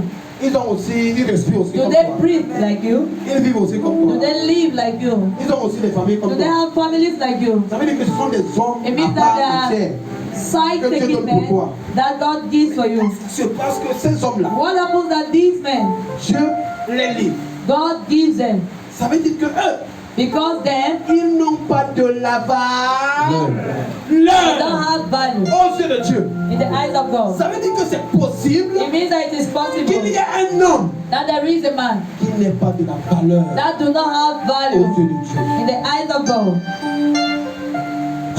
Ils ont aussi, ils respirent aussi Do comme they toi. breathe like you? Ils vivent aussi comme Do toi. they live like you? Ils ont aussi des familles Do comme they toi. have families like you? Ça veut dire que ce sont des hommes It means à part that entière. they are side-taking men that God gives for you. C'est parce que ces hommes-là, What happens that these men, Dieu les livre. God gives them? Ça veut dire que eux, Because them, ils n'ont pas de la valeur. they don't have value Aux yeux de Dieu. in the eyes of God. Ça veut dire que c'est possible It means that it is qu'il possible y ait un homme that there is a man qui n'ait pas de la valeur that do not have aux value yeux de Dieu. in the eyes of God.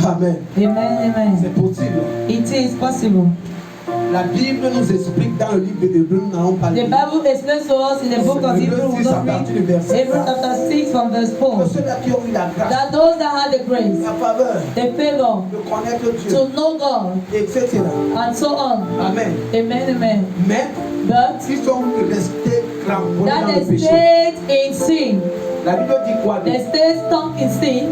Amen. Amen, amen. C'est possible. It is possible. La Bible nous explique dans le livre de Hébreux, nous n'allons pas The lire. Bible explains to us in the book of Hebrews, we don't read Hebrews chapter 6 from verse Que 4, ceux-là qui ont eu la grâce, that those that had the grace, la faveur the favor de connaître Dieu, to know God, etc. and so on. Amen. Amen, amen. Mais But ils sont restés cramponnés that dans le they péché. stayed in sin, La Bible dit quoi? they stayed stuck in sin.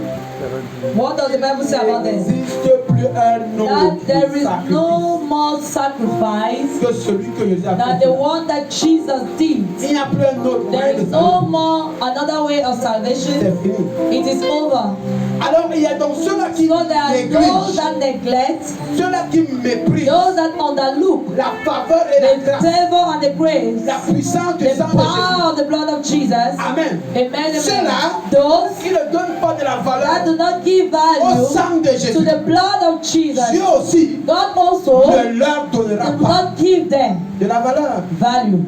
What does the Bible say about Il them? n'existe plus un nom That there de is sacrifice. no more sacrifice que celui que Jésus a than fait. the one that Jesus did. Il n'y a plus un autre moyen There de is salut. no more another way of C'est salvation. fini. It is over. Alors il y a donc ceux-là qui So there are those négligent, that neglect, ceux-là qui méprisent those that underlook la faveur et la the grâce, favor and the grace, la puissance du the sang de Jésus. power of the blood of Jesus. Amen. Amen. Ceux-là Those qui ne donnent pas de la that valeur do not give au value sang de to Jésus, the blood of Jesus, Dieu aussi God also ne leur donnera will pas not give them de la valeur. value.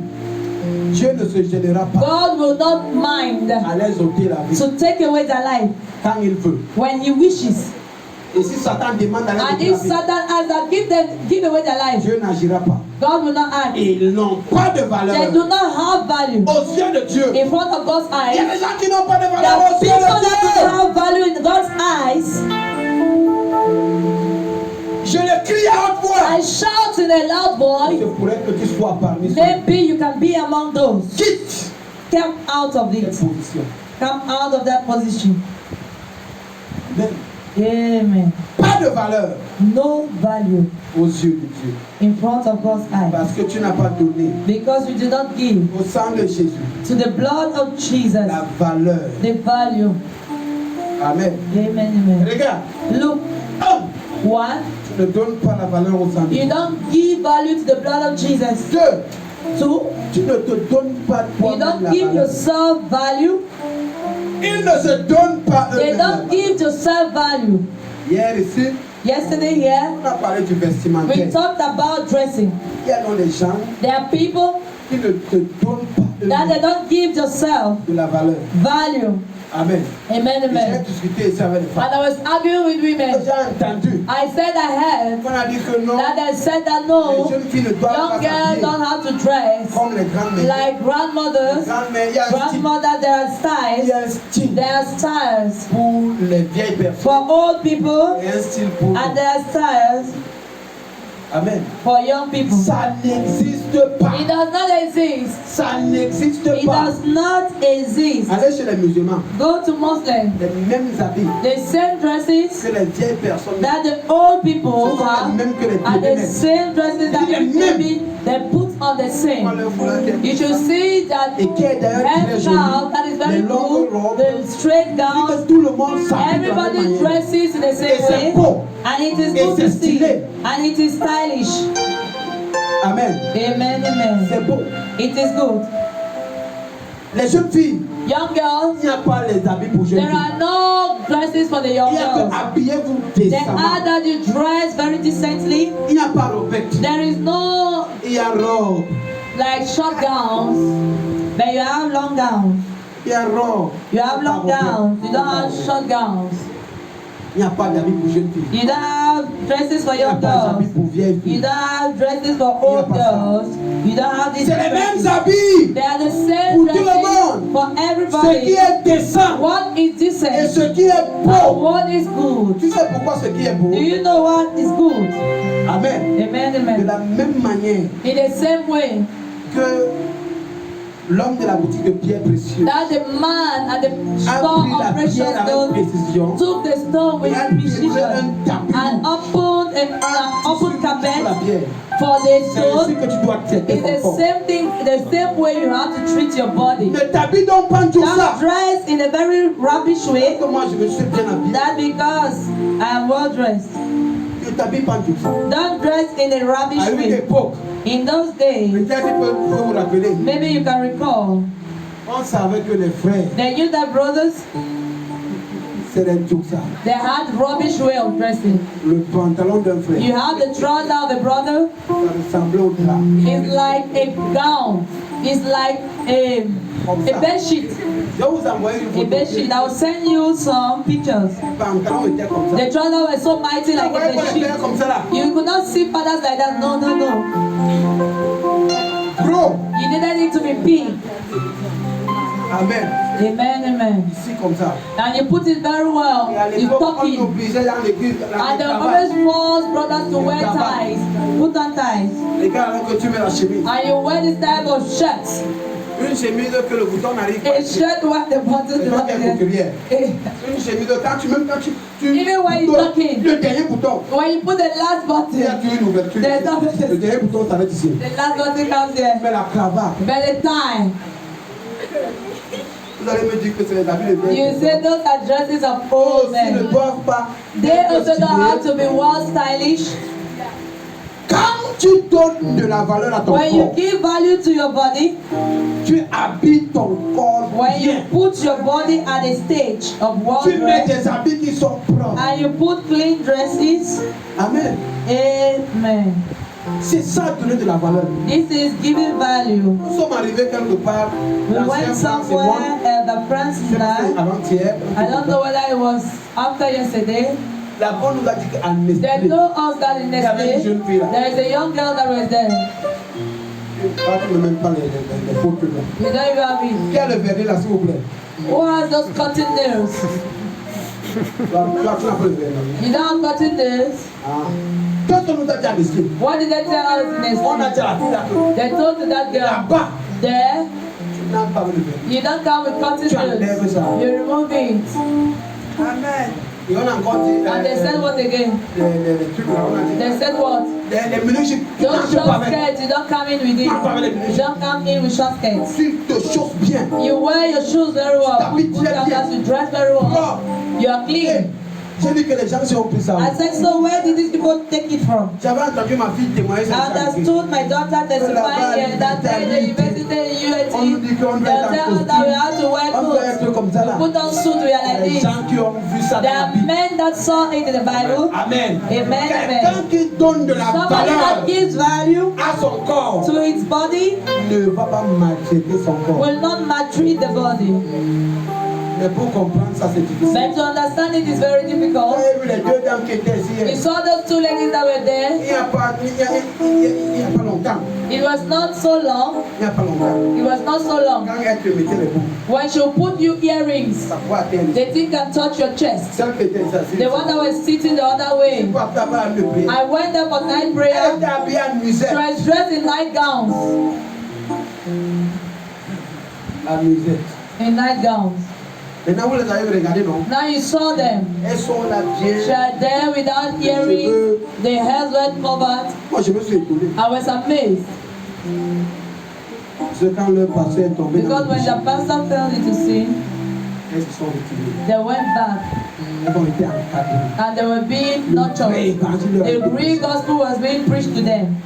Dieu ne se gênera pas God will not mind à les ôter la vie to take away their life quand il veut. when He wishes. Et si Satan demande à les And ôter if la vie, Satan asks that give away their life, Dieu n'agira pas. God will not act. Ils n'ont pas de They valeur do not have value aux yeux de Dieu. in front of God's Il y a eyes. des gens qui n'ont pas de There valeur are aux people yeux that do de not Dieu. have value in God's eyes. Je le crie à haute voix. I shout in a loud voice, C'est pour être que tu sois parmi ceux maybe you can be among those. quitte Come out of cette it. position. Come out of that position. Amen. Amen. Pas de valeur No value aux yeux de Dieu. in front of God's eyes. Parce que tu n'as pas donné Because you do not give au sang de Jésus to the blood of Jesus la valeur. the value. Amen. Amen. Amen. Regarde. Look, 1. one, Tu ne donnes pas la valeur au sang de you Jésus. don't give value to the blood of Jesus. 2. Two, Tu ne te donnes pas you toi-même don't la give valeur. yourself value. Ils ne se donnent pas They eux-mêmes la don't valeur. give yourself value. Hier ici, Yesterday here, on a parlé du we vestimentaire. talked about dressing. Il y a donc des gens There are people qui ne te donnent pas that they eux-mêmes don't give yourself de la valeur. value. Amen. Amen, J'ai amen. discuté ici avec les femmes. And I was arguing with women. J'ai entendu I said I heard qu'on a dit que non, that they said that les no, jeunes filles ne doivent young pas girls s'habiller don't have to dress comme les grandes-mères. like grandmothers. Grand-mère, il y a un style. Grandmothers, there are Il y styles. a un style There are styles pour les vieilles personnes for old people, et un style pour and there are styles Amen. for young people. Ça n'existe pas. It does not exist. Ça n'existe It pas. does not exist. Allez chez les musulmans, Go to Muslims. les mêmes habits The same dresses que les vieilles personnes. that the old people Ce sont have les mêmes que les are the bébés. same dresses that the baby they put on the same. You should see that Et qui est d'ailleurs très hairstyle joli. that is very Les longues good, robes. the straight Que gowns. tout le monde s'habille de la même Everybody manière. dresses in the Et same c'est way, beau. and it is Et good c'est to see, stylé. and it is stylish. Amen. Amen, amen. C'est beau. It is good. Les jeunes filles, Young girls, il n'y a pas les habits pour jeunes there filles. are no dresses for the Il young n'y a que girls. habillez-vous They décemment. are that you dress very decently. Il n'y a pas robette. There is no Il y a robe. like short gowns, but you have long gowns. Il y a robe. You have long gowns. You don't have short gowns. Il n'y a pas d'habits pour jeunes filles. You don't have dresses for Il n'y a young pas d'habits girls. pour vieilles You filles. don't have dresses for old pas ça. girls. You don't have these C'est les mêmes dresses. habits. They are the same Pour tout le dresses monde. for Ce qui everybody. est décent What is et decent ce qui est and beau. what is good? Tu sais pourquoi ce qui est beau? Do you know what is good? Amen. Amen, De amen. la même manière In the same way que l'homme de la boutique de pierres précieuses that the man at the a store pris la of precious pierre avec stone précision took the stone with et a découvert precision un tapis and opened an open sur la carpet pierre. for the C'est ainsi stone. que tu dois traiter It's ton the corps. same thing, the same way you have to treat your body. Ne t'habille donc pas tout ça. Don't dress in a very rubbish way. Que moi je me suis bien habillé. That because I am well dressed. Ne t'habille pas tout ça. Don't dress in a À rubbish une way. époque, In those days, peut-être vous vous rappeler, maybe you can recall, on savait que les frères, they knew that brothers, c'était tout ça. they had rubbish way of dressing. Le pantalon d'un frère, You have the trouser of the brother. ça ressemblait au drap. It's like a gown. It's like a bed sheet. Je vous envoie une A photo. bed sheet. I will send you some pictures. Le pantalon était comme ça. The trousers were so mighty Vous like a voyez bed pas les sheet. frères comme ça là. You could not see fathers like that. No, no, no. Gros. You needed it to be big. Amen. Amen, amen. Ici comme ça. And you put it very well. Et à You l'époque, tuck on it. obligeait dans l'église. And they always force brothers to wear ties. Put on ties. Les gars, alors que tu mets la chemise, And you wear this type of shirt. Une chemise que le bouton n'arrive pas. A shirt where the button C'est is toi not qui es there. couturière. Eh, Une chemise quand tu Even when you donnes tuck in. le dernier bouton. When you put the last Il y a button, toujours une ouverture. There's no- Le dernier bouton s'arrête ici. the last button comes there. Mais la cravate. By the time Vous allez me dire que c'est les habits de you vieilles. say those are dresses of Eux old aussi ne men, doivent pas. they être also don't have to stylés. be well stylish. Quand tu donnes de la valeur à ton When you corps, give value to your body, tu habilles ton corps when you bien. put your body at a stage of well Tu mets dress, des habits qui sont propres. and you put clean dresses, Amen. amen. C'est ça donner de la valeur. This is giving value. Nous sommes arrivés quelque part. We L'ancien went France et moi. somewhere, the friends C'est and I avant-hier. don't know whether it was after yesterday. La bonne nous a dit qu'en They Nestlé, told us that in il y avait une next day, jeune fille là. there is a young girl that was there. Tu ne même pas les fautes là. You don't even have it. Qui a le vernis là, s'il vous plaît? Who has those cotton nails? Toi, tu n'as pas le vernis. You don't have cotton nails? Ah. Qu'est-ce qu'on nous a dit à Nestlé? What did they tell us in next On a dit day? à la fille là que They told to that girl, là-bas, there, tu n'as pas le vernis. you don't come with cotton Tu enlèves nails. ça. You remove it. Amen. Et on a encore dit And they said what again? les trucs là, on a dit They said what? les menus, tu Those n'entres pas short avec. skirts, you don't come in with it. You don't come in with short skirts. Tu te chausses bien. You wear your shoes very well. Put your clothes, you dress very well. You are Hey, clean. j'ai dit que les gens se ont pris ça. I said, so where did these people take it from? J'avais entendu ma fille témoigner sur I understood my daughter testifying here that in the university in UAT, On nous dit qu'on they doit être tell en us that we costume. have to wear On doit clothes. être comme ça là. Put on suit, we are like Les this. gens qui ont vu ça dans There la are Bible. men that saw it in the Bible. Amen. Amen, Quelqu'un amen. qui donne de la Somebody that valeur gives value à son corps to its body ne va pas maltraiter son corps. will not maltreat the body. Mais pour comprendre ça, c'est difficile. But to understand it is very Vous difficult. avez vu les deux dames qui étaient ici. You saw those two ladies that were Il there. n'y a pas longtemps. It was not so long. Il n'y a pas longtemps. It was not so long. Quand elle te mettait les boucles, When she put you earrings, ça pouvait atteindre. the thing can touch your chest. Celle qui était assise. The one that was sitting the other way. Pour avoir le prier. I went there for night Elle prayer. était habillée en She musette. was dressed in night gowns. La musette. In night gowns. Maintenant, vous les avez regardées, non? Now you saw them. Elles sont là bien. She was there without earrings. The hairs were covered. Moi, je me suis étonné. I was amazed C'est quand le pasteur est tombé dans because le when péché, the pastor fell into sin, elles se sont retirées. they went back Elles ont été encadrées. and they were being nurtured. The real gospel was being preached to them.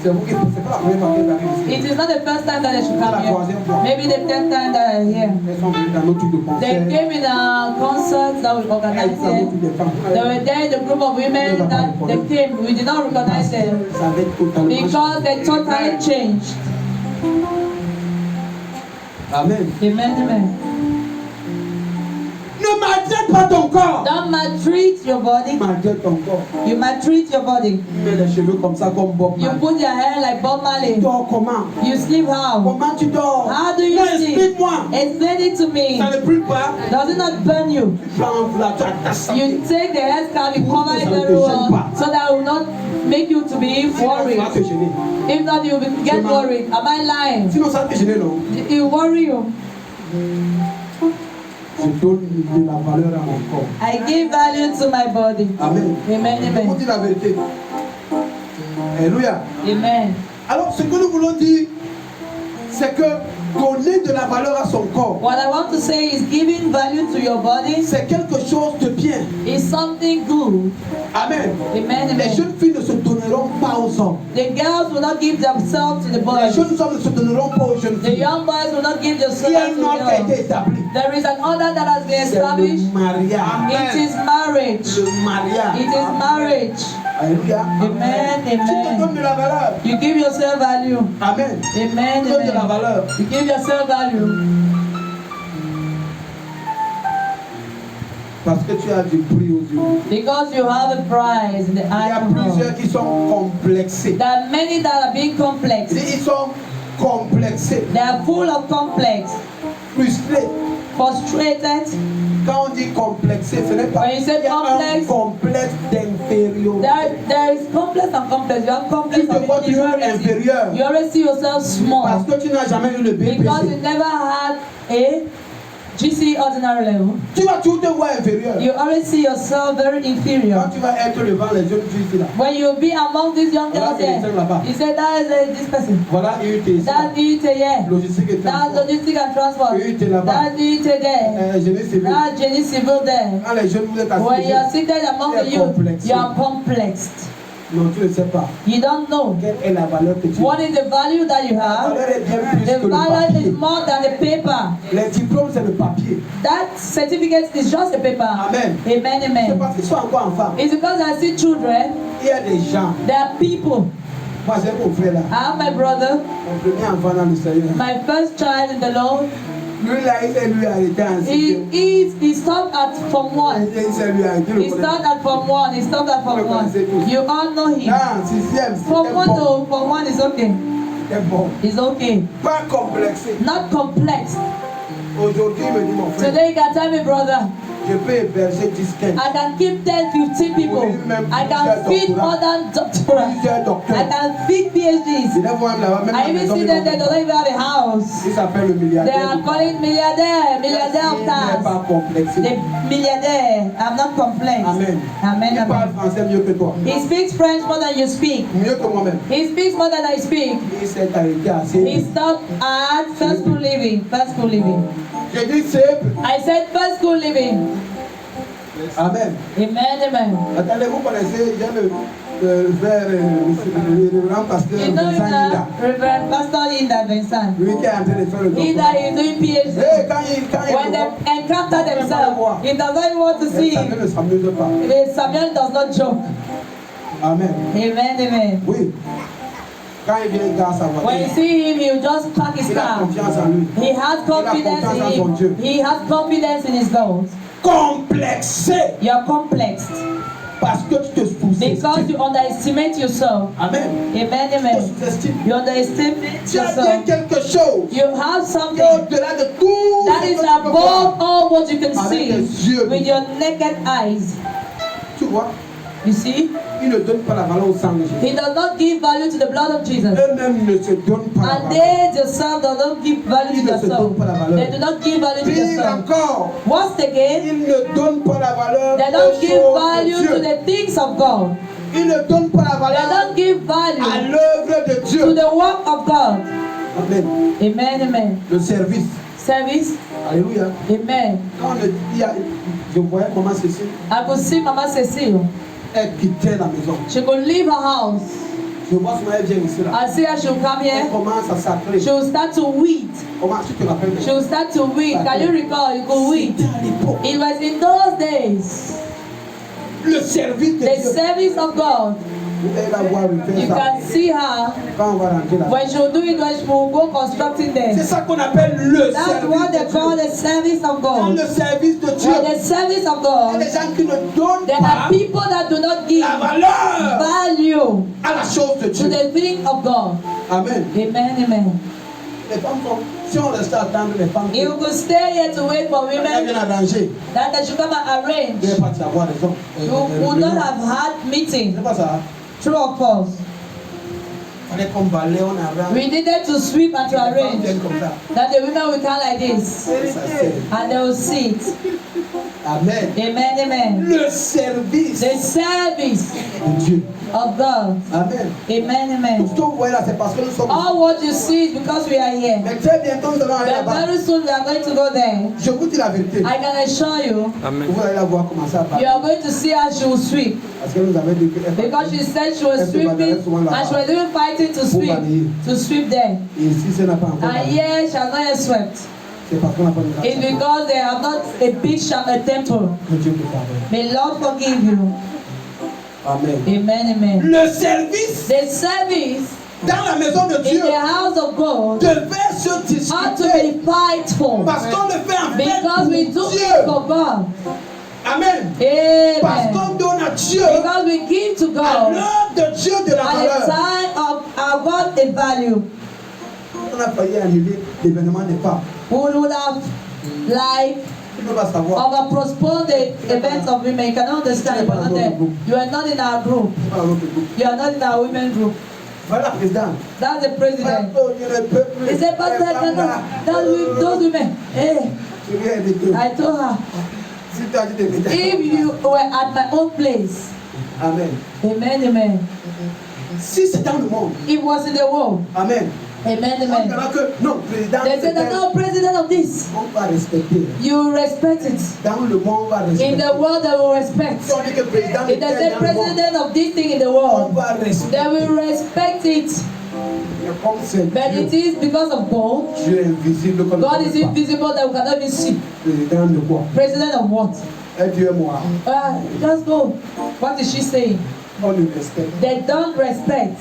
C'est vous qui c'est pas la première fois qu'elles arrivent It ici. is not the first time that they should come here. Maybe the 10th time that they're here. Elles sont venues dans nos trucs de They concert. came in a concert that we Elles organized sont here. venues des femmes. They were there in the group of women that they came. We did not recognize them Ça avait totalement because they totally changed. Amen. Amen, amen. Ne maltraite pas ton corps. Don't maltreat your body. Maltraite ton corps. You maltreat your body. Tu mets les cheveux comme ça, comme Bob You Marley. put your hair like Bob Tu Marley. dors comment? You sleep how? Comment tu dors? How do you Non, sleep? explique-moi. Explain it to me. Ça ne brûle pas. Does it not burn you? Tu prends un foulard, tu attaches ça. You take the headscarf, you cover it very well so that it will not make you to be Sinon, ça va worried. te gêner. If not, you will get worried. Am I lying? Sinon, ça va te gêner, non? It will worry you. Je donne de la valeur à mon corps. I give value to my body. Amen. Amen, On amen. dit la vérité. Alléluia. Amen. Alors, ce que nous voulons dire, c'est que donner de la valeur à son corps, What I want to say is giving value to your body c'est quelque chose de bien. is something good. Amen. Amen, Les amen. jeunes filles ne se donneront pas aux hommes. The girls will not give themselves to the Les boys. jeunes hommes ne se donneront pas aux jeunes The filles. young boys will not give Il y a themselves to un ordre qui a été girls. établi. There is an order that has been C'est established. le mariage. It is marriage. Le mariage. It is marriage. Alléluia. Amen, Tu te amen. donnes de la valeur. You give yourself value. Amen. Amen, Tu donnes de la amen. valeur. You give yourself value Parce que tu as du prix aux yeux. because you have a prize in the Il y eye a of God. plusieurs qui sont complexés. There are many that are being complex. Ils sont complexés, They are full of complex, frustrés, frustrated, Quand on dit complexé, ce n'est pas When you say il y a un complex, complexe d'infériorité. there is complex and complex. You have complex Tu te of vois toujours inferiority. inférieur You always see yourself small parce que tu n'as jamais eu le because you BPC. never had a GC ordinary level. Tu vas toujours te voir inférieur. You always see yourself very Quand inferior. tu vas être devant les jeunes filles ici là. When you be among these young girls here, you say that is this person. Voilà UT ici. That's UT here. Logistique et That's transport. logistic and transport. UT là-bas. That's UT there. Génie civil. That's Jenny Civil there. Quand les jeunes vous êtes When you are assis, seated among the youth, you are complexed. non, tu ne sais pas. You don't know Quelle est la valeur que tu what is the value that you La have. valeur est bien plus The que le value papier. is more than the paper. Les diplômes, c'est le papier. That certificate is just a paper. Amen. Amen, C'est amen. parce qu'ils sont encore enfants. It's because I see children, Il y a des gens. there are people. Moi, j'ai mon frère là. I have my brother, Mon premier enfant dans le Seigneur. my first child in the Lord. Lui là, il s'est lui arrêté en sixième. He stopped at Form 1. Il s'est lui arrêté. He stopped at Form 1. He stopped at Form 1. You all know him. Là, en sixième, Form c'était 1 bon. though, Form 1 is okay. C'était bon. It's okay. Pas complexé. Not complex. Aujourd'hui, il me dit mon frère, Today you can tell me, brother, je peux héberger 10-15. I can keep 10, 15 people. I can feed more than doctorate. Plusieurs I docteurs. can feed PhDs. Il est voir là-bas, même I la even maison, see ils them, n'ont they don't even have a house. Il s'appelle le They milliardaire. are calling milliardaire, milliardaire of Il n'est stars. pas complexé. The milliardaire, I'm not complex. Amen. Amen, Il parle amen. français mieux que toi. He speaks French more than you speak. Mieux que moi-même. He speaks more than I speak. Il s'est arrêté assez. He stopped at first school living. First school living. J'ai dit simple. I said first school living. Amen. Amen, amen. Attendez, vous connaissez, j'ai le frère, le grand pasteur You know Vincent Ida. Reverend Pastor Linda Vincent. Lui qui est en train de faire le Linda doctorat. is doing PhD. Hey, quand When il they encounter themselves, he doesn't even want to see ça him. ne s'amuse pas. Samuel does not joke. Amen. Amen, amen. Oui. Quand il vient dans sa When you voiture, see him, he'll just pack his il a car. confiance en lui. He has confidence confiance en in son him. Dieu. He has confidence in his God. Complexé. You're complexed Parce que tu te because sous-estimes. you underestimate yourself. Amen. Amen, Tu te amen. sous-estimes. You underestimate Tu as bien yourself. quelque chose You have qui est something au-delà de tout that ce is que tu peux above voir. all what you can Avec see tes yeux. with your naked eyes. Tu vois, You see? il ne donne pas la valeur au sang de Jésus. He does not give value to the blood of Jesus. Eux-mêmes ne se donnent pas la And valeur. they themselves do not give value to Ils ne se themselves. donnent pas la valeur. They do not give value to Pire themselves. encore, Once again, ils ne donnent pas la valeur they aux don't give choses value de to Dieu. the things of God. Ils ne donnent pas la They valeur don't give à value l'œuvre de to Dieu. the work of God. Amen. Amen, amen. Le service. Service. Alléluia. Amen. Quand on dit, je voyais maman Cécile, I could see Mama Cecile. elle quittait la maison. She could leave her house. Je vois souvent elle vient ici là. I see her, she'll come Elle here. commence à sacrer. She'll start to weed. Comment tu te rappelles? She'll start to weed. Can you recall? You could weed. C'était à l'époque. It was in those days. Le service de The Dieu. service of God. Vous allez la voir You faire ça. can see her Quand on va rentrer là. when she'll do it when she will go constructing C'est there. ça qu'on appelle le That's service what they de call Dieu. the service of Dans God. le service de Dieu, When the service of il y a God, des gens qui ne donnent there pas are people that do not give la valeur value à la chose de to Dieu. the thing of God. Amen. Amen, amen. Les femmes sont, si on reste à attendre les femmes, You could stay here to wait for elles women viennent arranger. that they should come and Vous arrange. n'allez pas savoir les hommes. You would not have had meeting. C'est pas ça. True or false? On est comme balai, on arrange. We needed to sweep and to Les femmes arrange. viennent comme ça. That the women will come like this. Ça, c'est- And they will sit. Amen. Amen, amen. Le service The service de Dieu. of God. Amen. Amen, amen. Tout ce que vous voyez là, c'est parce que nous sommes. All what you see is because we are here. Mais très bientôt, nous allons aller But là-bas. very soon we are going to go there. Je vous dis la vérité. I can assure you, Vous allez la voir commencer à you parler. are going to see how she will sweep. Parce que nous avons dit que. Because she said she was sweeping and she was even fighting to sweep there. Et si ce n'est pas encore. And here she has not yet swept. C'est parce qu'on n'a pas de It's because they have not a big a temple. que Dieu peut pardonner. May Lord forgive you. Amen. Amen, amen. Le service The service dans la maison de in Dieu the house of God devait se ought to discuter. be fightful. Parce qu'on le fait en fait Because we do pour it Dieu. for God. Amen. Parce Amen. qu'on donne à Dieu Because we give to à God l'œuvre de Dieu de la at the valeur. time of our God a value. On a failli annuler l'événement des femmes. We would have like Il ne peut pas savoir. Or postpone the events of women. You cannot understand. You are not there. You are not in our group. C'est pas dans notre groupe. You are not in our women group. Voilà la présidente. That's the president. Il ne peut plus. He said, Pastor, those women. Hey, Je viens de te. I told her, Si tu as dit de me if you were at my own place, Amen. amen, amen. Si c'est dans le monde. It was in the world, Amen. amen, On amen. dira que non, président. They said that no president of this. On va respecter. You respect it. Dans le monde, on va respecter. In the world, they will respect. Si on dit que président If they say dans le monde, president of this thing in the on world, va they respecter. will respect it. Mais comme c'est But it Dieu, is because of God. Dieu est invisible comme God is invisible that we cannot even see. président de quoi? President of what? Et Dieu est moi. Just go. What is she saying? On le respecte. They don't respect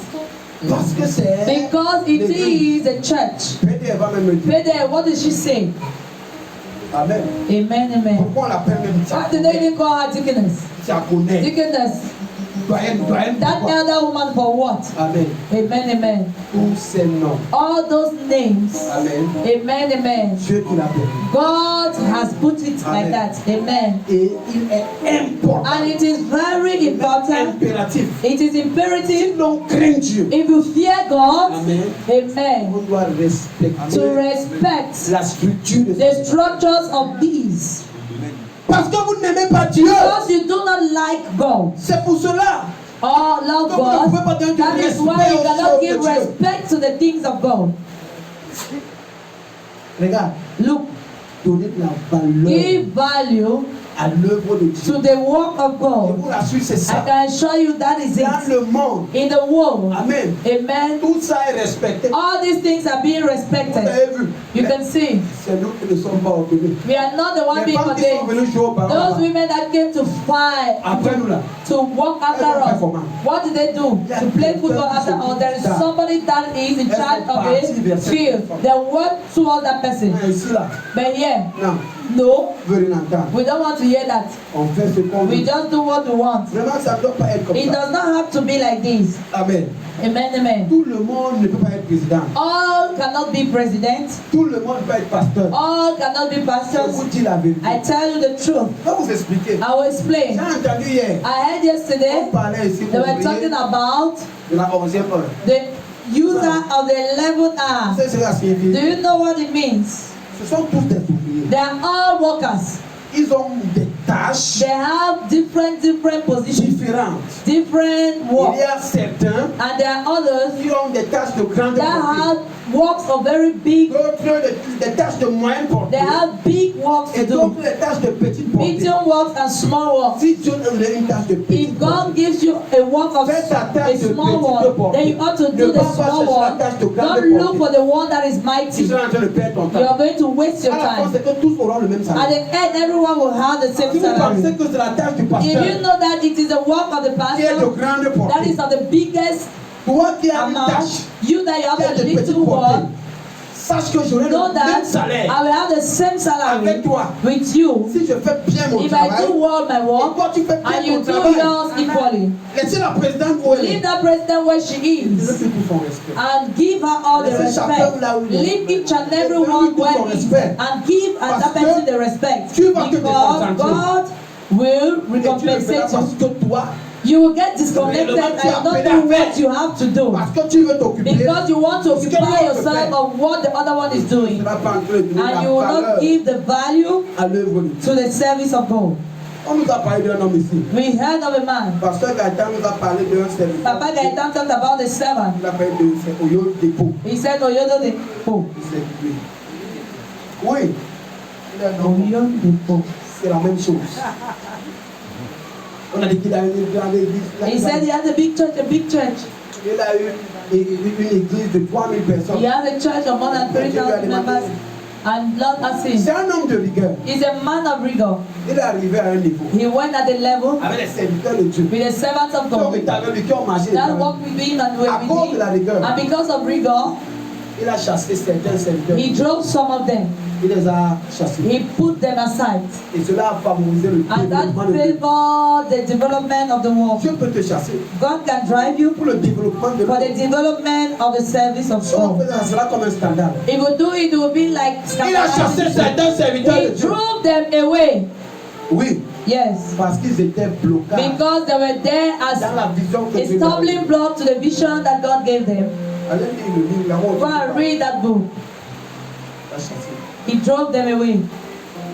Parce que c'est. because it is a church. Pédé va même me dire. But then, what did she say? Amen. Amen, amen. Pourquoi on l'appelle même Why did they even call her deaconess? diaconné? Deaconess. Doyen. That elder woman for what? Amen. Amen, amen. Tous ces noms. All those names. Amen. Amen, amen. Dieu qui l'a permis. God has put it like that. Amen. Et il est important. And it is very important. Impératif. It is imperative. Si l'on craint Dieu, If you fear God, Amen. amen, on doit respecter to respect la structure de the structures of these. Parce que vous n'aimez pas Dieu. Because you do not like God C'est pour cela. or love Donc, vous ne pouvez pas God, donner du that is respect why you aux cannot choses give de Dieu. respect to the things of God. Regarde, Look, donner de la valeur give value à l'œuvre de Dieu. to the work of Et God. pour la suite, c'est I ça. can assure you that is Dans it. le monde, In the world, Amen. amen, Tout ça est respecté. all these things are being Vous respected. avez vu. You can see, C'est nous qui ne sommes pas ordonnés. we are not the one Les being femmes qui sont ordained. venues jouer au Those ballon. women that came to fight, Après nous là. to walk after Elles ont fait us, comment? what did they do? To play football after us. There is somebody that is in charge of a field. They work towards that person. Mais ici là, But yeah, non, no, vous voulez l'entendre. we don't want to hear that. On fait ce qu'on We veut. just do what we want. Vraiment, ça ne doit pas être comme It ça. does not have to be like this. Amen. Amen, amen. Tout le monde ne peut pas être président. All cannot be president. Tout le monde peut être pasteur. All cannot be Je vous pastors. dis la vérité. I tell you the truth. Je vais vous expliquer. I will explain. J'ai entendu hier. I heard yesterday On parlait ici they pour were talking about de la 11e heure. the user of the 11th hour. C'est ce que ça signifie. Do you know what it means? Ce sont tous des ouvriers. They are all workers. Ils ont des tâches They have different positions, différentes. different Il work, y a certains and there are others qui ont des tâches de grande that portée. have works of very big. D'autres des tâches de moyenne portée. They have big works to Et do, d'autres des tâches de petite portée. medium works and small works. Si Dieu te donne une tâche de petite If God gives you a work of Fais ta tâche a de small petite one, portée. then you ought to Ne do the va pas small chercher la one. tâche de grande Don't look portée. for the one that is Tu mighty. seras en train de perdre ton You temps. are going to waste your À la fin, time. c'est que tous auront le même At salaire. the end, everyone will have the Si same vous pensez salary. que c'est la tâche du If pasteur you know that it is the work of the qui est de pastor grande that portée, is of the biggest toi qui as une amount, tâche you that you have qui a est de petite little portée, work, sache que j'aurai know le même that salaire I will have the same salary avec toi. with you Si je fais bien mon if I travail, do well my et work toi tu fais and bien you ton do travail, yours equally. laissez la présidente où elle Leave est. that president where she is Laissez tout son respect. and give her all the Laissez chacun respect. là où il est. Leave each and every Donne-lui one tout where son he is respect. and give Parce that que person the respect. tu vas te Because déconcentrer. God will Et tu le feras recompensate parce you. que toi, You will get disconnected and you don't do what you have to do. parce que tu veux t'occuper, Because you want to Ce que occupy l'autre yourself fait. of what the other one is tu ne doing. seras pas en train de donner And la you will valeur not give the value à l'œuvre de Dieu. to the service of God. On nous a parlé d'un homme ici. We heard of a man. Pasteur Gaëtan nous a parlé d'un serviteur. Papa Gaetan talked about the servant. Il a parlé de Oyo Dépôt. He said, Oyodo de Po. Il s'est occupé. Oui. Il a un homme. Oyo de Po. C'est la même chose. On a dit qu'il a une grande église. He said he had a big church, a big church. Il a eu une église de 3000 personnes. He had a church of more than 3,000 members. And Lord asked C'est him, un homme de rigueur. he's a man of rigor. Il est arrivé à un niveau. He went at the level Avec les serviteurs de Dieu. with the servants of Qui ont God été avec lui, qui ont marché. that walked with him and were À cause de with la him. rigueur. And because of rigor, Il a chassé certains serviteurs. He drove some of them. Il les a chassés. He put them aside. Et cela a favorisé le And that développement de Dieu. favored the development of the world. Dieu peut te chasser God can drive you pour le développement de for the development of the service of Si on God. fait cela comme un standard. If you do it, it will be like Il a chassé certains serviteurs de He Dieu. drove them away. Oui, Yes. parce qu'ils étaient bloqués Because they were there as dans la vision que a Dieu leur a stumbling donnée. block to the vision that God gave them. Allez lire le livre, là-haut. Go and read that book. Il a chassé. He drove them away.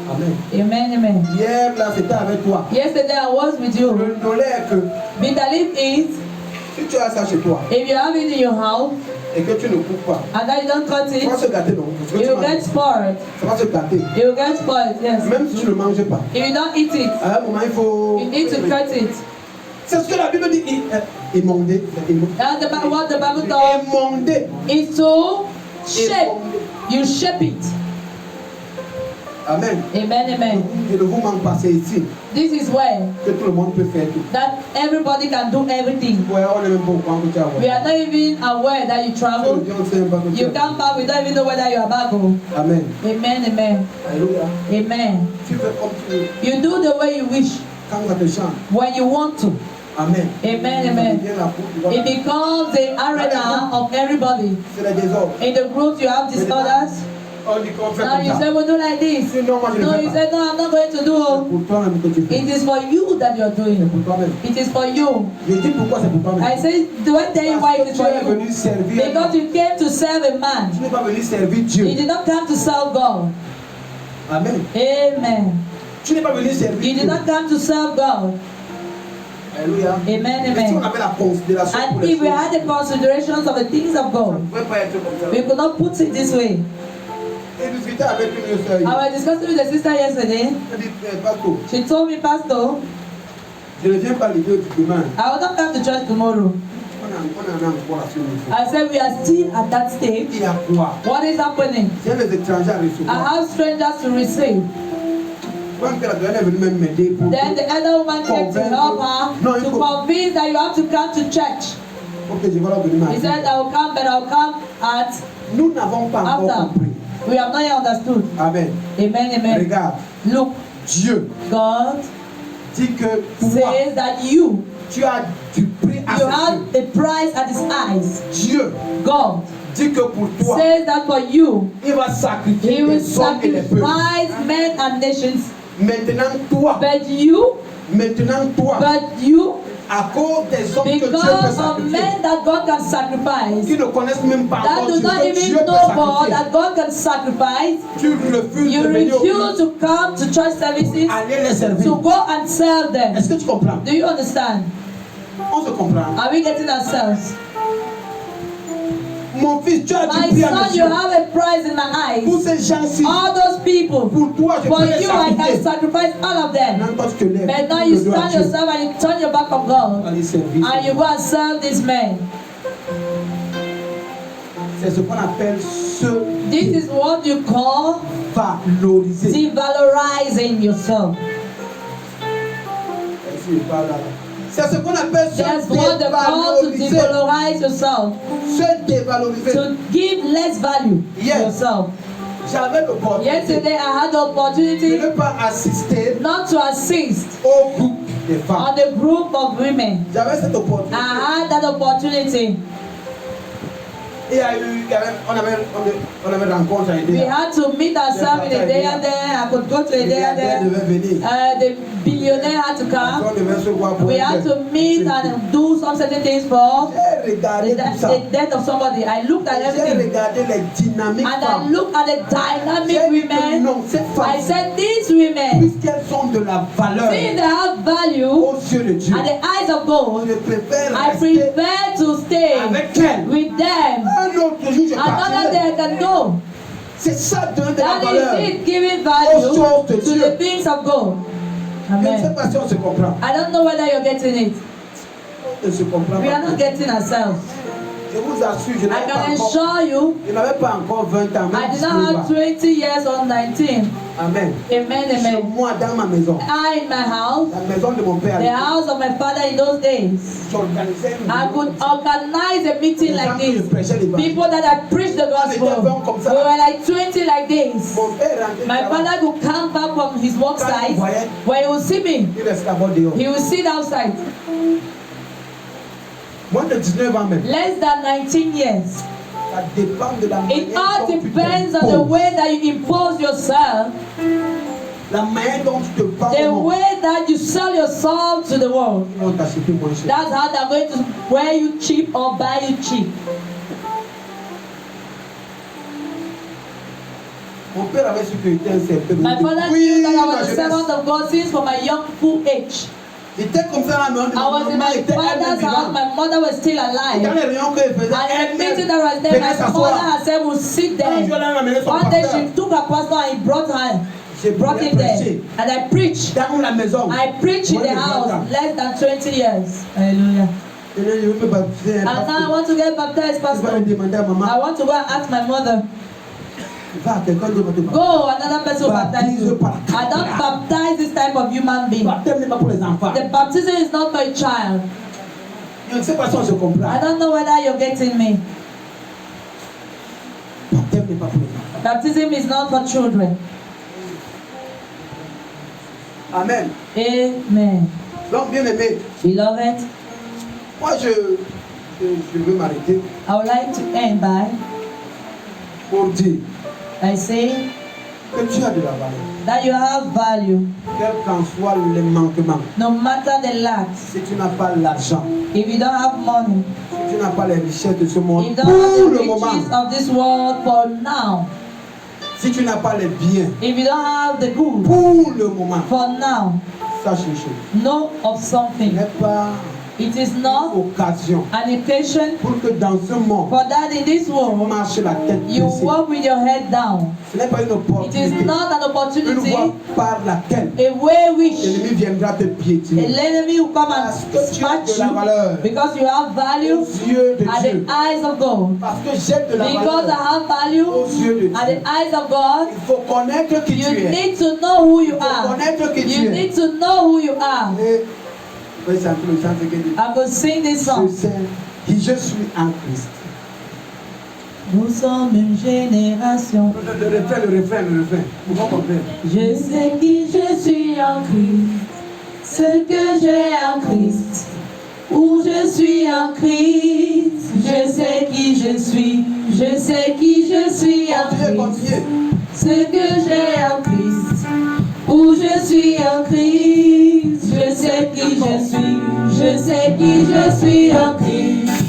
Amen. Amen, amen. Hier, là, c'était avec toi. Yesterday I was with you. Le dollar est que Bitter leaf is, si tu as ça chez toi if you have it in your house et que tu ne coupes pas, and then you don't cut ça va it, se gâter, non? Parce que it tu will manges. get spoiled. Ça va se gâter. It will get spoiled, yes. Même si tu ne manges pas. If you don't eat it, À un moment, il faut. you need to cut it. C'est ce que la Bible dit. Émondé. And what the Bible does Émondé. is to shape. You shape it. Amen. Amen, amen. Je ne vous manque pas, c'est ici This is where que tout le monde peut faire tout. that everybody can do everything. Ouais, on n'est même pas au courant que tu as We are not even aware that you On travel. ne sait même pas que tu You as. come back, we don't even know whether you are back home. Amen. Amen, amen. Alléluia. Amen. Tu fais comme tu veux. You do the way you wish, Quand ça te chante. when you want to. Amen. Amen, Ça amen. devient la cour, tu vois. It becomes the arena of everybody. C'est le désordre. In the groups, you have disorders. On dit qu'on fait Now comme you ça. say, we do like this. Si non, moi je ne No, fais you pas. say, no, I'm not going to do. Pour toi-même que tu fais. It is for you that you are C'est doing. pour toi-même. It is for you. Je dis pourquoi c'est pour toi-même. I say, do I tell you why it Parce is que for tu es you? venu servir. Because you came to serve a man. Tu n'es pas venu servir Dieu. You did not come to serve God. Amen. Amen. Tu n'es pas venu servir You did Dieu. not come to serve God. Alléluia. Amen, Et si on amen. avait la considération pour And les if we choses, had the considerations of the things of ça ne God, pouvait pas être comme ça. we could not put it this way. J'ai discuté avec une sœur. I was discussing with the sister yesterday. Elle dit, Pastor, She told me, Pastor, je ne viens pas l'idée du demain. I will not come to church tomorrow. On en a encore à ce niveau. I said, we are still at that stage. Il y a quoi? What is happening? J'ai les étrangers à I recevoir. have strangers to receive. Quand la douane est venue même m'aider pour Then the elder woman came to help her to convince that you have to come to church. Ok, je vais leur donner ma He vie. said, I will come, but I will come at Nous n'avons pas encore after. compris. We have not yet understood. Amen. Amen, amen. Regarde, Look, Dieu God dit que toi, says that you tu as du prix à you ses have yeux. a price at his eyes. Dieu God dit que pour toi, says that for you, il va sacrifier he will des hommes et des peuples. sacrifice men and nations. Maintenant, toi, But you, à cause des hommes que Dieu peut because of sacrifier, men that God can sacrifice, qui ne connaissent même pas that encore do Dieu, not que Dieu even peut know God, sacrifier, that God can sacrifice, tu refuses you de venir au refuse to come to church services aller les servir. to go and serve them. Est-ce que tu comprends? Do you understand? On se comprend. Are we getting ourselves? Mon fils, tu as du My prix à son, mes you yeux. have a prize in my Pour eyes. ces gens-ci, All those people, pour toi, je for peux les you, I can sacrifier. sacrifice all of them. Maintenant, toi, tu te lèves. But now tu you le dois à stand Dieu. yourself and you turn your back on God Allez servir. and you go and serve these men. C'est ce qu'on appelle se This is what you call valoriser. devalorizing yourself. Merci, je parle là. C'est ce qu'on appelle That's se what they call to dévaloriser. devalorize yourself. Se dévaloriser. To give less value to Yes. yourself. J'avais l'opportunité Yesterday I had the de opportunity ne pas assister not to assist au groupe des femmes. on a group of women. J'avais cette opportunité. I had that opportunity. Et on avait rencontre à We aider. had to meet ourselves in a day and there. I could go to a day and there. devait venir. The billionaire had to come. On devait se voir pour We had to meet and do some certain things for J'ai regardé tout ça. the death of somebody. I looked at J'ai everything regardé les dynamiques and I femmes. looked at the dynamic J'ai dit que women. non, ces I femmes, said, these women, puisqu'elles sont de la valeur seeing they have value aux yeux de Dieu, at the eyes of God, je préfère I rester prefer to stay avec elles. with them. Un autre jour, je Another partirai. day I can go. C'est ça, donner de la That valeur. is it, giving Aux value choses de to Dieu. the things of God. Je ne sais Amen. pas si on se comprend. I don't know whether you're getting it. On ne se comprend We are not pas. getting ourselves. Je vous assure, je I n'avais can pas encore, assure you, je n'avais pas encore 20 ans. I Même did not have 20 years or 19. Amen. Amen, Chez amen. moi, dans ma maison, I, in my house, la maison de mon père, the house of my father in those days, j'organisais une I could organize a meeting like this. People that had preached the gospel, we were like 20 like this. Mon père rentrait My là-bas, father would come back from his work site. When he would see me, il reste là-bas dehors. he would sit outside. Moins de 19 ans même. Less than 19 years. Ça dépend de la It manière all dont tu depends on the t'imposes. way that you impose yourself, La manière dont tu te parles. the way that you sell yourself to the world. Ils vont t'acheter moins cher. That's how they're going to wear you cheap or buy you cheap. Mon père avait su que j'étais un serpent. My father knew that I was a servant of God since from my young full age. J'étais comme ça à la maison. I was in my father's house, my mother was still Dans alive. les réunions qu'il faisait, And the meeting that was there, my mother herself would sit there. One day she took her pastor and he brought her. J'ai Brought him there. And I preached. dans la maison. I preached in the house less than 20 years. Hallelujah. Et là, je veux me baptiser. And now I want to get baptized, Je vais pastor. demander à maman. I want to go and ask my mother. Va, quelqu'un doit te baptiser. Go, another person will baptize you. I don't baptize this type of human being. Baptême n'est pas pour les enfants. The baptism is not for a child. Je ne sais pas si on se comprend. I don't know whether you're getting me. Baptême n'est pas pour les enfants. Baptism is not for children. Amen. Amen. Donc, bien aimé, Beloved, moi je veux m'arrêter I would like to end by dire saying que tu as de la valeur. that you have value Quel qu'en soit les manquements. no matter the lacks. Si tu n'as pas l'argent, If you don't have money, si tu n'as pas les richesses de ce monde if you don't have pour the le moment, riches of this world for now, si tu n'as pas les biens if you don't have the good pour le moment, for now, sache une chose. know of Ce something. n'est pas It is not occasion an occasion pour que dans ce monde, for that in this on world marche la tête you baissée. walk with your head down. Ce n'est pas une It opportunité. is not an Une opportunity, voie par laquelle a way which l'ennemi viendra te the piétiner. enemy will come and Parce que tu as smash de la you valeur because you have value aux yeux de at Dieu. the eyes of God. Parce que j'ai de la Because I valeur have value aux yeux de at Dieu. the eyes of God, Il faut connaître qui you tu es. need to know who you Il faut are. connaître qui tu You es. need to know who you are. Et je vais chanter le chant qui dit, I'm going to sing this je song. sais qui je suis en Christ. Nous sommes une génération. Le refrain. Vous comprenez? Je sais qui je suis en Christ, ce que j'ai en Christ, où je suis en Christ. Je sais qui je suis, je sais qui je suis en Christ, Continuez. ce que j'ai en Christ, où je suis en Christ. Je sais qui je suis, je sais qui je suis en Christ,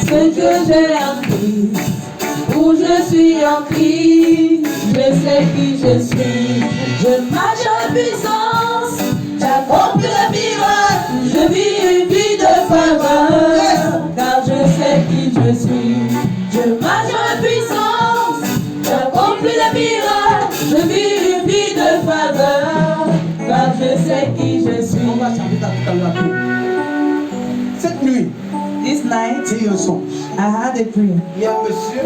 ce que j'ai en Christ. Où je suis en Christ, je sais qui je suis. Je marche en puissance, j'accomplis le miracle, je vis une vie de faveur, car je sais qui je suis. Je marche en puissance, j'accomplis le miracle, je vis une vie de faveur, car je sais qui je On va suis. chanter ça tout à l'heure. Cette nuit, This night, j'ai eu un songe. I had a dream. Il y a un monsieur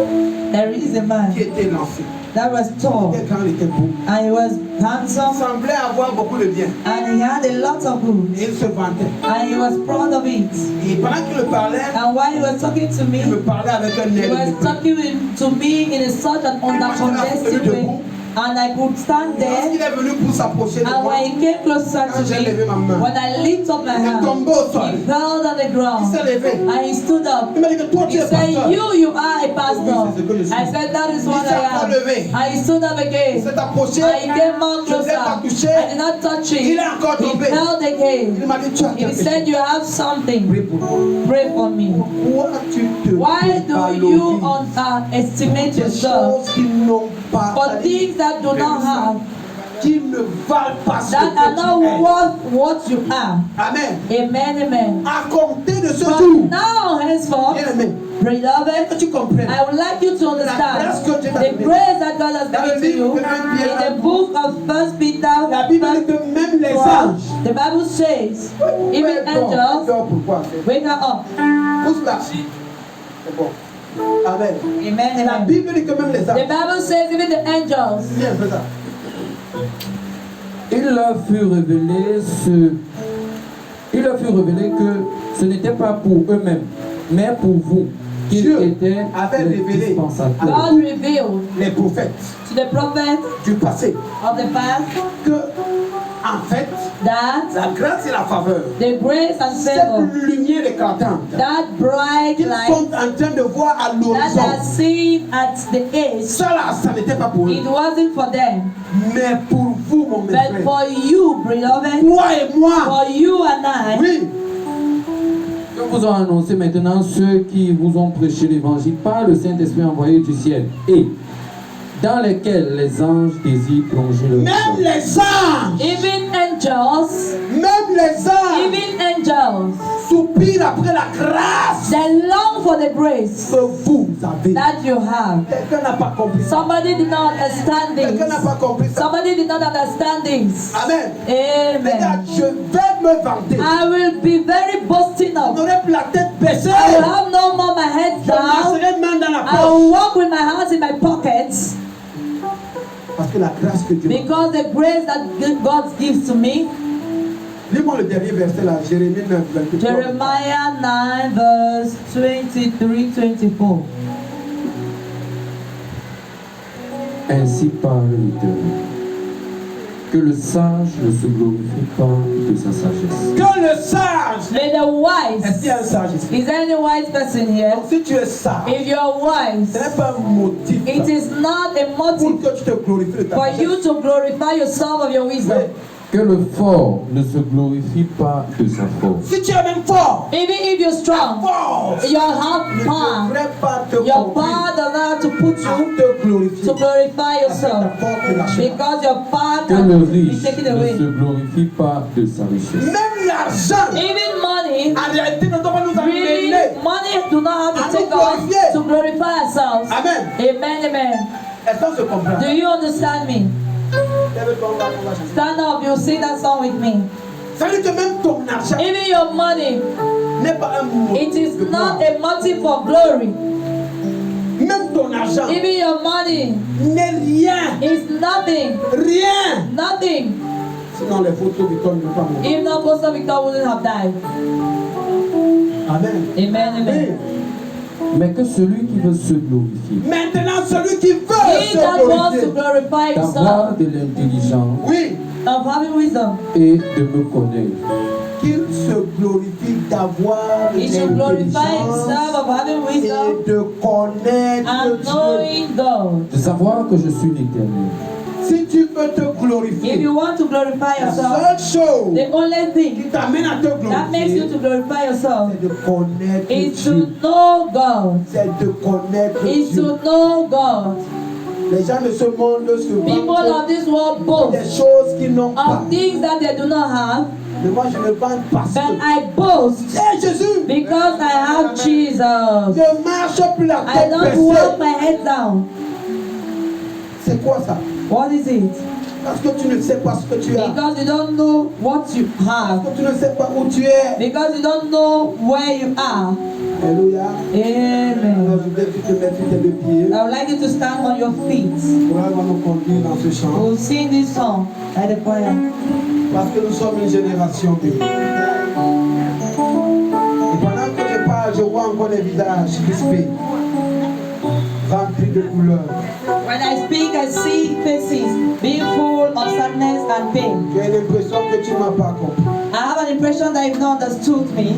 There is a man qui était lancé. that was tall, Et quand il était beau, and he was il handsome, semblait avoir beaucoup de biens. and he had a lot of good, Et il se vantait. and he was proud of it. Et pendant qu'il me parlait, And while he was talking to me, il me parlait avec un he air was de talking to me in a such an undercondested way, and I could stand Lorsqu'il there. est venu pour s'approcher de And moi, when he came closer to me, when I lifted up my il est hand, tombé au sol. he fell on the Il ground, s'est levé. and he stood up. Il m'a dit que toi tu He es said, pasteur. you are a pastor. Oui, c'est ce que je suis. I said, that is what Il s'est I encore am. levé. And he stood up Il again. s'est approché. And he came more Je ne l'ai pas closer. touché. I did not touch Il him. est encore He tombé. fell Il again. m'a dit tu as He quelque said, chose. you have something. Prie pour moi. Pray for me. Pourquoi tu te Why do you underestimate des yourself choses qui n'ont pas, for things that do not have, qui ne valent pas ce that are que tu not es. worth what you are? Amen. Amen, amen. À compter de ce But jour, now, henceforth, bien aimé, que beloved, tu comprennes. I would like you to understand the grace that God has given to you. In the book of 1 Peter, La Bible dit que même les 12, anges, the Bible says, even angels, pourquoi? wake her up. Pousse là. C'est bon. Amen. Amen. La Amen. Bible dit que même les The anges. Bible says even the angels. Viens, fais ça. Il leur fut révélé que ce n'était pas pour eux-mêmes, mais pour vous, qu'ils Dieu étaient avait les révélé dispensateurs. God revealed Les prophètes to the prophets du passé of the past que, en fait, that la grâce et la faveur, the grace and cette favor, lumière éclatante that bright qu'ils light sont en train de voir à that they are l'horizon, seeing at the edge, ça là, ça n'était pas pour eux, it wasn't for them, mais pour vous, mon but frère. for you, beloved, Toi et moi, for you and I. oui, Que vous ont annoncé maintenant ceux qui vous ont prêché l'évangile par le Saint-Esprit envoyé du ciel et dans lesquels les anges désirent plonger leur même sang. les anges, Even angels, même les anges even angels, soupirent après la grâce they long for the grace que vous avez. that you have. Quelqu'un n'a pas compris ça. Somebody did not understand Quelqu'un n'a this. pas compris ça. Somebody did not understand this. Amen. Regarde, Amen. je vais me vanter. I will be very boasting Je of. n'aurai plus la tête baissée. I will have no more my head Je down. marcherai main dans la I poche. will walk with my hands in my pockets Parce que la grâce que Dieu m'a. because the grace that God gives to me. Lis-moi le dernier verset là, Jérémie 9, 23. Jeremiah 9 verse 23-24. Ainsi parle l'Éternel. Que le sage ne se glorifie pas de sa sagesse. Que le sage. May the Est-ce qu'il y a un wise. sage ici? Is there any wise person here? Donc, si tu es sage, If you're wise, ce n'est pas un motif it is not a pour motive que tu te glorifies de ta for sagesse. you to glorify yourself of your wisdom. Oui. Que le fort ne se glorifie pas de sa force. Si tu es même fort, Even if you're strong, force your ne have power. devrait pas te Your conduire power does not have to put à you te glorifier. to glorify Parce que ta yourself force te lâchera. because your power Que can le be riche taken ne away. se glorifie pas de sa richesse. Même l'argent, Even money, en réalité, ne doit pas nous really, amener. money do not have À to take nous us glorifier. to glorify ourselves. Amen. Amen, amen. Est-ce qu'on se comprend? Do you understand me? Lève-toi, on va chanter. Stand up, you sing that song with me. Ça veut dire que même ton argent Even your money, n'est pas un motif it is de not gloire. a motive for glory. Même ton argent Even your money n'est rien. is nothing, Rien. nothing. Sinon les photos Victor ne vont pas mourir. If not, Pastor Victor wouldn't have died. Amen. Amen, Oui. amen. Mais que celui qui veut se glorifier, Maintenant, celui qui veut He se that wants to glorifier, glorify d'avoir himself, de l'intelligence oui, of having wisdom, et de me connaître, qu'il se glorifie d'avoir he should glorify l'intelligence himself of having wisdom et de connaître and Dieu. knowing God. de savoir que je suis l'Éternel. Si tu veux te If glorifier, you want to glorify la yourself, seule chose the only qui thing t'amène à te that makes you glorifier, to glorify yourself c'est de connaître is Dieu. to know God. C'est de connaître Is Dieu. to know God. Les gens de ce monde se People vantent of this world des boast choses qu'ils n'ont pas. of things that they do not have, Mais moi, je me vante parce but que I boast c'est Jésus. because I have Jesus. Je marche plus la I tête don't walk baissée. my head down. C'est quoi ça? What is it? Parce que tu ne sais pas ce que tu as. Because you don't know what you have. Parce que tu ne sais pas où tu es. Because you don't know where you are. Alléluia. Amen. Alors, je voudrais que tu te mettes sur tes deux pieds. I would like you to stand on your feet. Pour va nous conduire dans ce chant. We'll sing this song by the choir. Parce que nous sommes une génération bénie. Et pendant que je parle, je vois encore des visages crispés, remplis de couleurs. When I speak, I see faces being full of sadness and pain. J'ai l'impression que tu ne m'as pas compris. I have an impression that you've not understood me,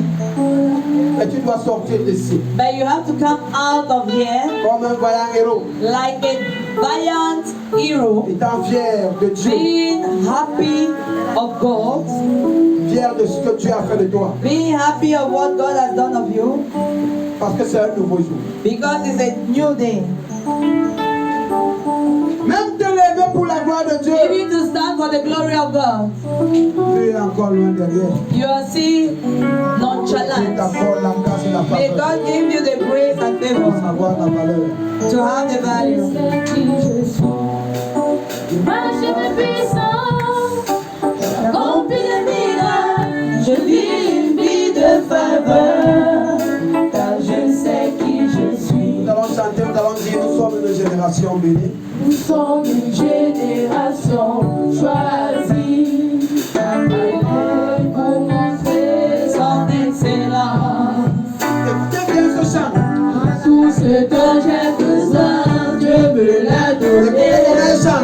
Mais tu dois sortir d'ici but you have to come out of here comme un vaillant héros, like a valiant hero, étant fier de Dieu, being happy of God, fier de ce que tu as fait de toi. being happy of what God has done of you, Parce que c'est un nouveau jour. because it's a new day. Même te lever pour la gloire de Dieu, Maybe to stand for the glory of God, tu es encore loin derrière. you are still Tu nonchalant. t'accordes la grâce et la May faveur God give you the grace and pour favor savoir la valeur. to have the value. Rempli de miracles, je vis une vie de faveur, car je sais qui je appelée. Nous sommes une génération choisie, appelée pour montrer son excellence. Écoutez bien ce chant. Tout ce dont j'ai besoin, Dieu me l'a donné.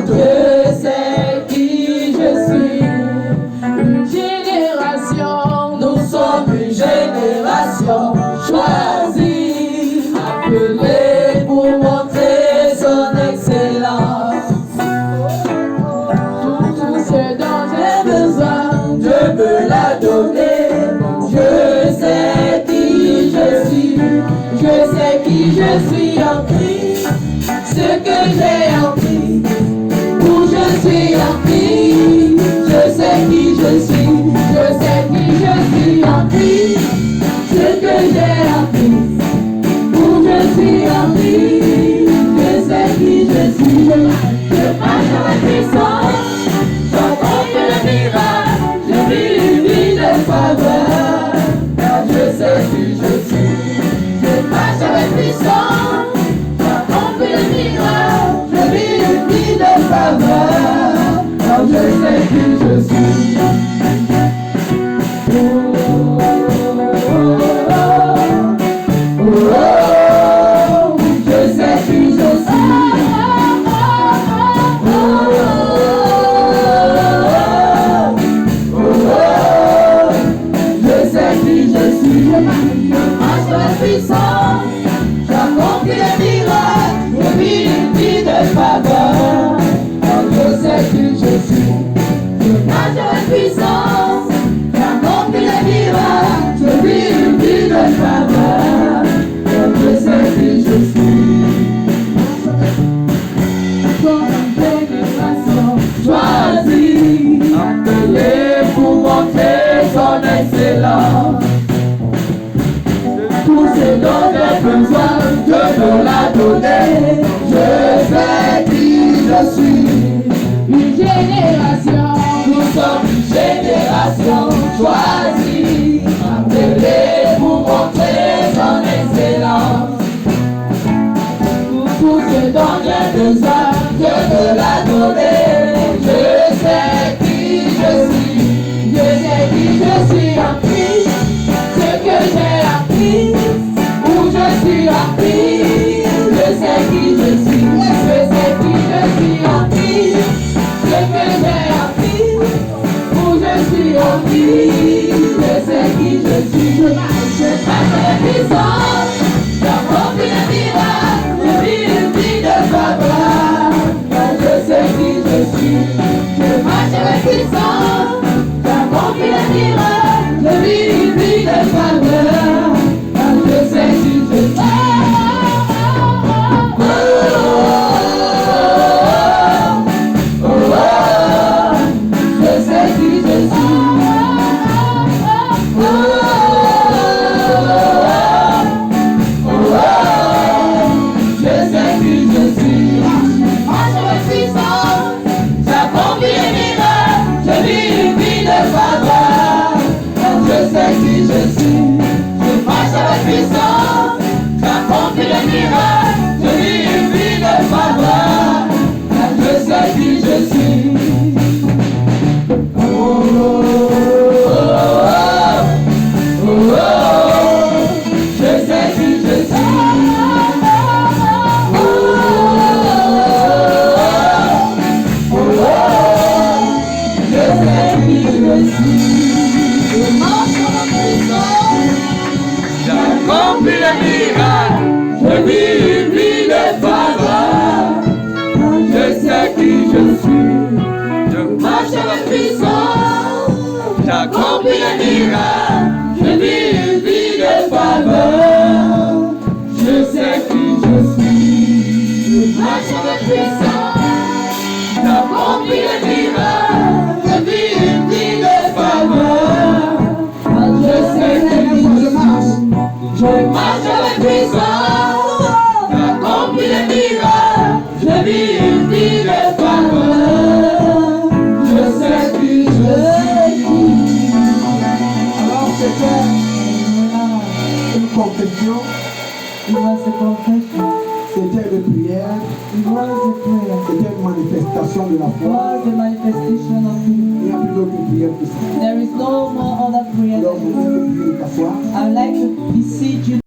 Je sais qui je suis. Une génération, nous sommes une génération choisie, appelée pour montrer son excellence. Tout ce dont j'ai besoin, Dieu me l'a donné. Je sais qui je suis. Je sais qui je suis en Christ, ce que j'ai en Christ, où je suis en Christ. Je sais qui je suis, je sais qui je suis en Christ, ce que j'ai en Christ, où je suis en Christ. Je sais qui je suis, je marche avec puissance, j'accomplis le miracle, je vis une vie de faveur, car je sais qui je suis. Avec puissance, j'accomplis le miracle, je vis une vie de faveur, car je sais qui je suis. Je sais qui je suis. Je sais qui je suis. Je marche avec puissance. J'accomplis les miracles, je vis une vie de faveur, car je sais qui je suis. Je marche avec puissance, j'accomplis les miracles, je vis une vie de faveur, car je sais qui je suis. Comme une génération choisie, appelée pour montrer son excellence. Tout ce dont j'ai besoin, Dieu me l'a donné. Je sais qui je suis. Une génération, nous sommes une génération choisie, appelée pour montrer son excellence. Tout ce dont j'ai besoin, Dieu me l'a donné. Je sais qui je suis. Je sais qui je suis en Christ. Ce que j'ai appris, où je suis appris, je sais qui je suis, je sais qui je suis appris, ce que j'ai appris, où je suis appris, je sais qui je suis, je passe les puissances, j'accomplis les miracles, je vis une vie de faveur, je sais qui je suis, je marche avec puissance, j'accomplis les miracles, je vis une vie de faveur, je sais qui je suis. Je sais qui je suis. Je sais qui je suis. Marche avec puissance, j'accomplis les miracles, je vis une vie de faveur. Je sais qui je suis. Je marche avec puissance, j'accomplis les miracles, je vis une vie de faveur. Je sais qui je suis. Je sais qui je suis. Je sais qui je suis. Je marche avec puissance, j'accomplis les miracles, je vis une vie de faveur. Je sais qui je suis. Je marche avec puissance, j'accomplis les miracles, je vis une vie de faveur. Je sais qui je suis. Je marche avec puissance, j'accomplis les miracles, je vis une vie de faveur. Je sais qui je suis. Je marche avec puissance, j'accomplis les miracles, je vis une vie de faveur. Je sais qui je suis. Alors c'était une confession, It was a confession. c'était était de prière, It was a prayer. c'était une manifestation de la It foi. was a manifestation of faith. Il n'y a plus d'autre prière que ça. There is no more other prayer Alors, than je this. vous prie de t'asseoir. I would like to beseech you